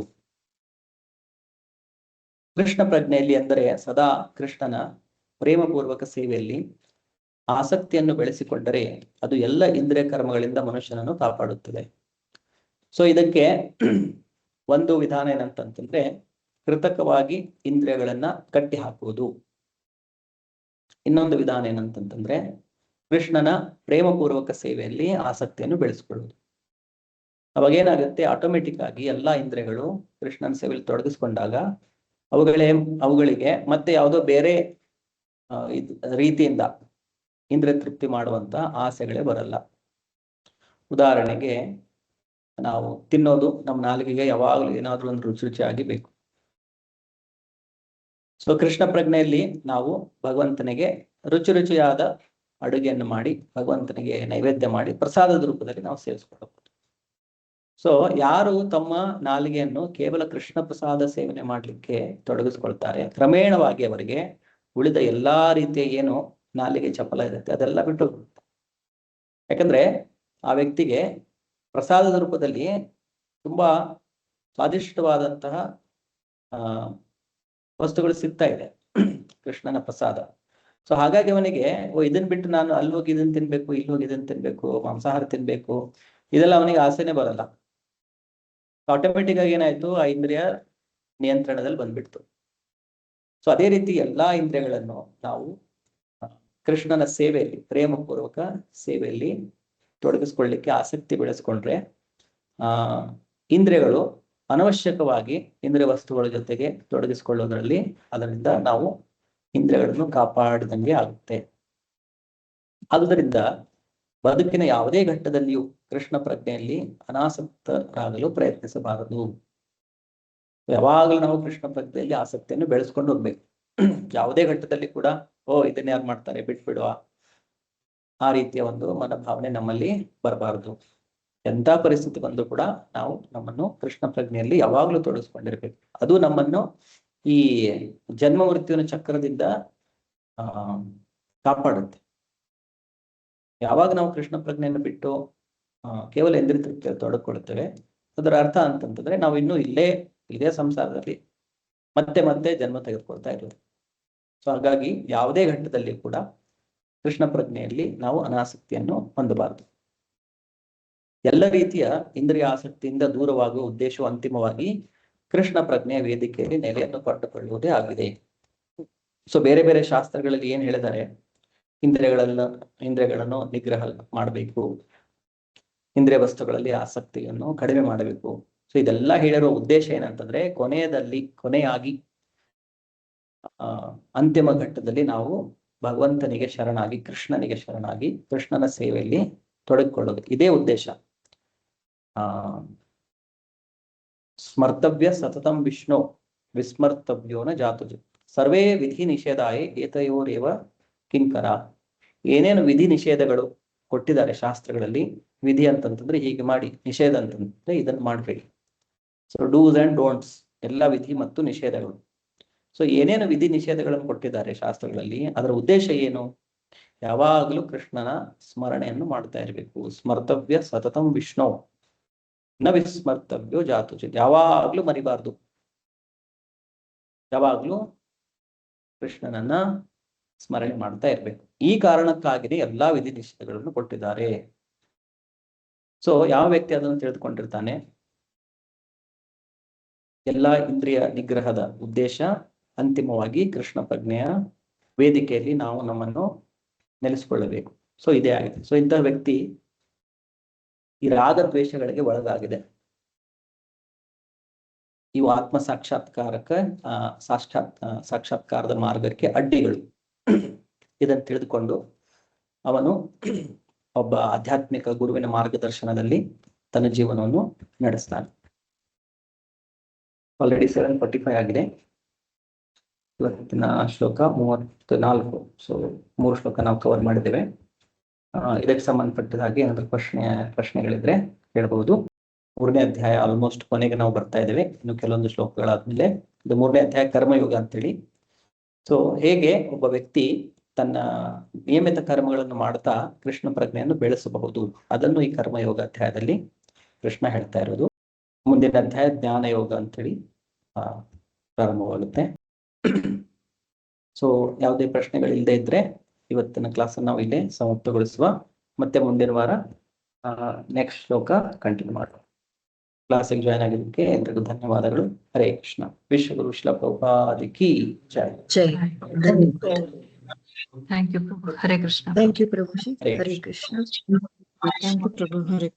ಕೃಷ್ಣ ಪ್ರಜ್ಞೆಯಲ್ಲಿ ಅಂದರೆ ಸದಾ ಕೃಷ್ಣನ ಪ್ರೇಮಪೂರ್ವಕ ಸೇವೆಯಲ್ಲಿ ಆಸಕ್ತಿಯನ್ನು ಬೆಳೆಸಿಕೊಂಡರೆ ಅದು ಎಲ್ಲ ಇಂದ್ರಿಯ ಕರ್ಮಗಳಿಂದ ಮನುಷ್ಯನನ್ನು ಕಾಪಾಡುತ್ತದೆ. ಸೊ ಇದಕ್ಕೆ ಒಂದು ವಿಧಾನ ಏನಂತಂತಂದ್ರೆ ಕೃತಕವಾಗಿ ಇಂದ್ರಿಯಗಳನ್ನ ಕಟ್ಟಿ ಹಾಕುವುದು. ಇನ್ನೊಂದು ವಿಧಾನ ಏನಂತಂತಂದ್ರೆ ಕೃಷ್ಣನ ಪ್ರೇಮಪೂರ್ವಕ ಸೇವೆಯಲ್ಲಿ ಆಸಕ್ತಿಯನ್ನು ಬೆಳೆಸ್ಕೊಳ್ಳುವುದು. ಅವಾಗೇನಾಗುತ್ತೆ, ಆಟೋಮೆಟಿಕ್ ಆಗಿ ಎಲ್ಲಾ ಇಂದ್ರಿಯಗಳು ಕೃಷ್ಣನ ಸೇವೆಯಲ್ಲಿ ತೊಡಗಿಸ್ಕೊಂಡಾಗ ಅವುಗಳಿಗೆ ಮತ್ತೆ ಯಾವುದೋ ಬೇರೆ ರೀತಿಯಿಂದ ಇಂದ್ರಿಯ ತೃಪ್ತಿ ಮಾಡುವಂತ ಆಸೆಗಳೇ ಬರಲ್ಲ. ಉದಾಹರಣೆಗೆ ನಾವು ತಿನ್ನೋದು ನಮ್ಮ ನಾಲಿಗೆಗೆ ಯಾವಾಗಲೂ ಏನಾದ್ರೂ ಒಂದು ರುಚಿಯಾಗಿ ಬೇಕು. ಸೊ ಕೃಷ್ಣ ಪ್ರಜ್ಞೆಯಲ್ಲಿ ನಾವು ಭಗವಂತನಿಗೆ ರುಚಿಯಾದ ಅಡುಗೆಯನ್ನು ಮಾಡಿ ಭಗವಂತನಿಗೆ ನೈವೇದ್ಯ ಮಾಡಿ ಪ್ರಸಾದದ ರೂಪದಲ್ಲಿ ನಾವು ಸೇವಿಸ್ಕೊಳ್ಬಹುದು. ಸೊ ಯಾರು ತಮ್ಮ ನಾಲಿಗೆಯನ್ನು ಕೇವಲ ಕೃಷ್ಣ ಪ್ರಸಾದ ಸೇವನೆ ಮಾಡಲಿಕ್ಕೆ ತೊಡಗಿಸ್ಕೊಳ್ತಾರೆ, ಕ್ರಮೇಣವಾಗಿ ಅವರಿಗೆ ಉಳಿದ ಎಲ್ಲಾ ರೀತಿಯ ಏನು ನಾಲಿಗೆ ಚಪಲ ಇರುತ್ತೆ ಅದೆಲ್ಲ ಬಿಟ್ಟು ಹೋಗುತ್ತೆ. ಯಾಕಂದ್ರೆ ಆ ವ್ಯಕ್ತಿಗೆ ಪ್ರಸಾದದ ರೂಪದಲ್ಲಿ ತುಂಬಾ ಸ್ವಾದಿಷ್ಟವಾದಂತಹ ವಸ್ತುಗಳು ಸಿಗ್ತಾ ಇದೆ, ಕೃಷ್ಣನ ಪ್ರಸಾದ. ಸೊ ಹಾಗಾಗಿ ಅವನಿಗೆ ಇದನ್ ಬಿಟ್ಟು ನಾನು ಅಲ್ಲಿ ಹೋಗಿ ಇದನ್ನ ತಿನ್ಬೇಕು, ಇಲ್ಲಿ ಹೋಗಿ ಇದನ್ನ ತಿನ್ಬೇಕು, ಮಾಂಸಾಹಾರ ತಿನ್ಬೇಕು, ಇದೆಲ್ಲ ಅವನಿಗೆ ಆಸೆನೆ ಬರಲ್ಲ. ಆಟೋಮೆಟಿಕ್ ಆಗಿ ಏನಾಯ್ತು, ಆ ಇಂದ್ರಿಯ ನಿಯಂತ್ರಣದಲ್ಲಿ ಬಂದ್ಬಿಡ್ತು. ಸೊ ಅದೇ ರೀತಿ ಎಲ್ಲಾ ಇಂದ್ರಿಯಗಳನ್ನು ನಾವು ಕೃಷ್ಣನ ಸೇವೆಯಲ್ಲಿ, ಪ್ರೇಮಪೂರ್ವಕ ಸೇವೆಯಲ್ಲಿ ತೊಡಗಿಸ್ಕೊಳ್ಳಿಕ್ಕೆ ಆಸಕ್ತಿ ಬೆಳೆಸ್ಕೊಂಡ್ರೆ ಇಂದ್ರಿಯಗಳು ಅನವಶ್ಯಕವಾಗಿ ಇಂದ್ರಿಯ ವಸ್ತುಗಳ ಜೊತೆಗೆ ತೊಡಗಿಸ್ಕೊಳ್ಳೋದ್ರಲ್ಲಿ ಅದರಿಂದ ನಾವು ಇಂದ್ರಿಯಗಳನ್ನು ಕಾಪಾಡಿದಂಗೆ ಆಗುತ್ತೆ. ಆದುದರಿಂದ ಬದುಕಿನ ಯಾವುದೇ ಘಟ್ಟದಲ್ಲಿಯೂ ಕೃಷ್ಣ ಪ್ರಜ್ಞೆಯಲ್ಲಿ ಅನಾಸಕ್ತರಾಗಲು ಪ್ರಯತ್ನಿಸಬಾರದು. ಯಾವಾಗಲೂ ನಾವು ಕೃಷ್ಣ ಪ್ರಜ್ಞೆಯಲ್ಲಿ ಆಸಕ್ತಿಯನ್ನು ಬೆಳೆಸ್ಕೊಂಡು ಹೋಗ್ಬೇಕು. ಯಾವುದೇ ಘಟ್ಟದಲ್ಲಿ ಕೂಡ ಇದನ್ನ ಯಾರು ಮಾಡ್ತಾರೆ ಬಿಟ್ಬಿಡುವ ಆ ರೀತಿಯ ಒಂದು ಮನೋಭಾವನೆ ನಮ್ಮಲ್ಲಿ ಬರಬಾರದು. ಎಂಥ ಪರಿಸ್ಥಿತಿ ಬಂದರೂ ಕೂಡ ನಾವು ನಮ್ಮನ್ನು ಕೃಷ್ಣ ಪ್ರಜ್ಞೆಯಲ್ಲಿ ಯಾವಾಗಲೂ ತೊಡಗಿಸ್ಕೊಂಡಿರ್ಬೇಕು. ಅದು ನಮ್ಮನ್ನು ಈ ಜನ್ಮ ಮೃತ್ಯುವಿನ ಚಕ್ರದಿಂದ ಕಾಪಾಡುತ್ತೆ. ಯಾವಾಗ ನಾವು ಕೃಷ್ಣ ಪ್ರಜ್ಞೆಯನ್ನು ಬಿಟ್ಟು ಕೇವಲ ಇಂದ್ರಿಯ ತೃಪ್ತಿಯಲ್ಲಿ ತೊಡಗಿಕೊಳ್ಳುತ್ತೇವೆ, ಅದರ ಅರ್ಥ ಅಂತಂತಂದ್ರೆ ನಾವು ಇನ್ನೂ ಇದೇ ಸಂಸಾರದಲ್ಲಿ ಮತ್ತೆ ಮತ್ತೆ ಜನ್ಮ ತೆಗೆದುಕೊಳ್ತಾ ಇರೋದು. ಸೊ ಹಾಗಾಗಿ ಯಾವುದೇ ಘಟ್ಟದಲ್ಲಿ ಕೂಡ ಕೃಷ್ಣ ಪ್ರಜ್ಞೆಯಲ್ಲಿ ನಾವು ಅನಾಸಕ್ತಿಯನ್ನು ಹೊಂದಬಾರದು. ಎಲ್ಲ ರೀತಿಯ ಇಂದ್ರಿಯ ಆಸಕ್ತಿಯಿಂದ ದೂರವಾಗುವ ಉದ್ದೇಶವು ಅಂತಿಮವಾಗಿ ಕೃಷ್ಣ ಪ್ರಜ್ಞೆಯ ವೇದಿಕೆಯಲ್ಲಿ ನೆಲೆಯನ್ನು ಪಡೆದುಕೊಳ್ಳುವುದೇ ಆಗಿದೆ. ಸೊ ಬೇರೆ ಬೇರೆ ಶಾಸ್ತ್ರಗಳಲ್ಲಿ ಏನ್ ಹೇಳಿದ್ದಾರೆ, ಇಂದ್ರಿಯಗಳನ್ನು ನಿಗ್ರಹ ಮಾಡಬೇಕು, ಇಂದ್ರಿಯ ವಸ್ತುಗಳಲ್ಲಿ ಆಸಕ್ತಿಯನ್ನು ಕಡಿಮೆ ಮಾಡಬೇಕು. ಸೊ ಇದೆಲ್ಲ ಹೇಳಿರುವ ಉದ್ದೇಶ ಏನಂತಂದ್ರೆ ಕೊನೆಯಾಗಿ ಅಂತಿಮ ಘಟ್ಟದಲ್ಲಿ ನಾವು ಭಗವಂತನಿಗೆ ಶರಣಾಗಿ, ಕೃಷ್ಣನಿಗೆ ಶರಣಾಗಿ, ಕೃಷ್ಣನ ಸೇವೆಯಲ್ಲಿ ತೊಡಗಿಕೊಳ್ಳೋದು. ಇದೇ ಉದ್ದೇಶ. ಸ್ಮರ್ತವ್ಯ ಸತತಂ ವಿಷ್ಣು ವಿಸ್ಮರ್ತವ್ಯೋನ ಜಾತು ಸರ್ವೇ ವಿಧಿ ನಿಷೇಧಾಯೇ ಏತಯೋರೇವ ಕಿಂಕರ. ಏನೇನು ವಿಧಿ ನಿಷೇಧಗಳು ಕೊಟ್ಟಿದ್ದಾರೆ ಶಾಸ್ತ್ರಗಳಲ್ಲಿ, ವಿಧಿ ಅಂತಂತಂದ್ರೆ ಹೀಗೆ ಮಾಡಿ, ನಿಷೇಧ ಅಂತಂದ್ರೆ ಇದನ್ನು ಮಾಡಬೇಡಿ. ಸೊ ಡೂಸ್ ಅಂಡ್ ಡೋಂಟ್ಸ್ ಎಲ್ಲ ವಿಧಿ ಮತ್ತು ನಿಷೇಧಗಳು. ಸೊ ಏನೇನು ವಿಧಿ ನಿಷೇಧಗಳನ್ನು ಕೊಟ್ಟಿದ್ದಾರೆ ಶಾಸ್ತ್ರಗಳಲ್ಲಿ, ಅದರ ಉದ್ದೇಶ ಏನು? ಯಾವಾಗಲೂ ಕೃಷ್ಣನ ಸ್ಮರಣೆಯನ್ನು ಮಾಡ್ತಾ ಇರಬೇಕು. ಸ್ಮರ್ತವ್ಯ ಸತತಂ ವಿಷ್ಣು ನ ವಿಸ್ಮರ್ತವ್ಯೋ ಜಾತು. ಯಾವಾಗ್ಲೂ ಮರಿಬಾರ್ದು, ಯಾವಾಗ್ಲೂ ಕೃಷ್ಣನನ್ನ ಸ್ಮರಣೆ ಮಾಡ್ತಾ ಇರ್ಬೇಕು. ಈ ಕಾರಣಕ್ಕಾಗಿಯೇ ಎಲ್ಲಾ ವಿಧಿ ನಿಷೇಧಗಳನ್ನು ಕೊಟ್ಟಿದ್ದಾರೆ. ಸೊ ಯಾವ ವ್ಯಕ್ತಿ ಅದನ್ನು ತಿಳಿದುಕೊಂಡಿರ್ತಾನೆ, ಎಲ್ಲಾ ಇಂದ್ರಿಯ ನಿಗ್ರಹದ ಉದ್ದೇಶ ಅಂತಿಮವಾಗಿ ಕೃಷ್ಣ ಪ್ರಜ್ಞೆಯ ವೇದಿಕೆಯಲ್ಲಿ ನಾವು ನಮ್ಮನ್ನು ನೆಲೆಸಿಕೊಳ್ಳಬೇಕು. ಸೊ ಇದೇ ಆಗಿದೆ. ಸೊ ಇಂತಹ ವ್ಯಕ್ತಿ ಈ ರಾಗದ್ವೇಷಗಳಿಗೆ ಒಳಗಾಗಿದೆ. ಇವು ಆತ್ಮ ಸಾಕ್ಷಾತ್ಕಾರದ ಮಾರ್ಗಕ್ಕೆ ಅಡ್ಡಿಗಳು. ಇದನ್ನು ತಿಳಿದುಕೊಂಡು ಅವನು ಒಬ್ಬ ಆಧ್ಯಾತ್ಮಿಕ ಗುರುವಿನ ಮಾರ್ಗದರ್ಶನದಲ್ಲಿ ತನ್ನ ಜೀವನವನ್ನು ನಡೆಸ್ತಾನೆ. ಆಲ್ರೆಡಿ 7:45 ಆಗಿದೆ. ಇವತ್ತಿನ ಶ್ಲೋಕ 34. ಸೊ 3 ಶ್ಲೋಕ ನಾವು ಕವರ್ ಮಾಡಿದ್ದೇವೆ. ಇದಕ್ಕೆ ಸಂಬಂಧಪಟ್ಟಿದ ಹಾಗೆ ಏನಾದರೂ ಪ್ರಶ್ನೆಗಳಿದ್ರೆ ಹೇಳ್ಬಹುದು. 3ನೇ ಅಧ್ಯಾಯ ಆಲ್ಮೋಸ್ಟ್ ಕೊನೆಗೆ ನಾವು ಬರ್ತಾ ಇದ್ದೇವೆ. ಇನ್ನು ಕೆಲವೊಂದು ಶ್ಲೋಕಗಳಾದ್ಮೇಲೆ ಇದು 3ನೇ ಅಧ್ಯಾಯ ಕರ್ಮಯೋಗ ಅಂತೇಳಿ. ಸೊ ಹೇಗೆ ಒಬ್ಬ ವ್ಯಕ್ತಿ ತನ್ನ ನಿಯಮಿತ ಕರ್ಮಗಳನ್ನು ಮಾಡ್ತಾ ಕೃಷ್ಣ ಪ್ರಜ್ಞೆಯನ್ನು ಬೆಳೆಸಬಹುದು, ಅದನ್ನು ಈ ಕರ್ಮಯೋಗ ಅಧ್ಯಾಯದಲ್ಲಿ ಕೃಷ್ಣ ಹೇಳ್ತಾ ಇರೋದು. ಮುಂದಿನ ಅಧ್ಯಾಯ ಜ್ಞಾನ ಯೋಗ ಅಂತೇಳಿ ಪ್ರಾರಂಭವಾಗುತ್ತೆ. ಸೊ ಯಾವುದೇ ಪ್ರಶ್ನೆಗಳಿಲ್ಲದೆ ಇದ್ರೆ ಇವತ್ತಿನ ಕ್ಲಾಸ್ ನಾವು ಇಲ್ಲೇ ಸಮಾಪ್ತಗೊಳಿಸುವ. ಮತ್ತೆ ಮುಂದಿನ ವಾರ ನೆಕ್ಸ್ಟ್ ಶ್ಲೋಕ ಕಂಟಿನ್ಯೂ ಮಾಡುವ. ಕ್ಲಾಸಿಗೆ ಜಾಯ್ನ್ ಆಗಿದ್ದಕ್ಕೆ ಎಲ್ರಿಗೂ ಧನ್ಯವಾದಗಳು. ಹರೇ ಕೃಷ್ಣ. ವಿಶ್ವಗುರು ಶ್ರೀಲ ಪ್ರಭುಪಾದ ಕಿ ಜೈ. ಜೈ. Thank you Prabhu. Hare Krishna. Thank you Prabhuji. Hare Hare Krishna. Thank you Prabhu. Hare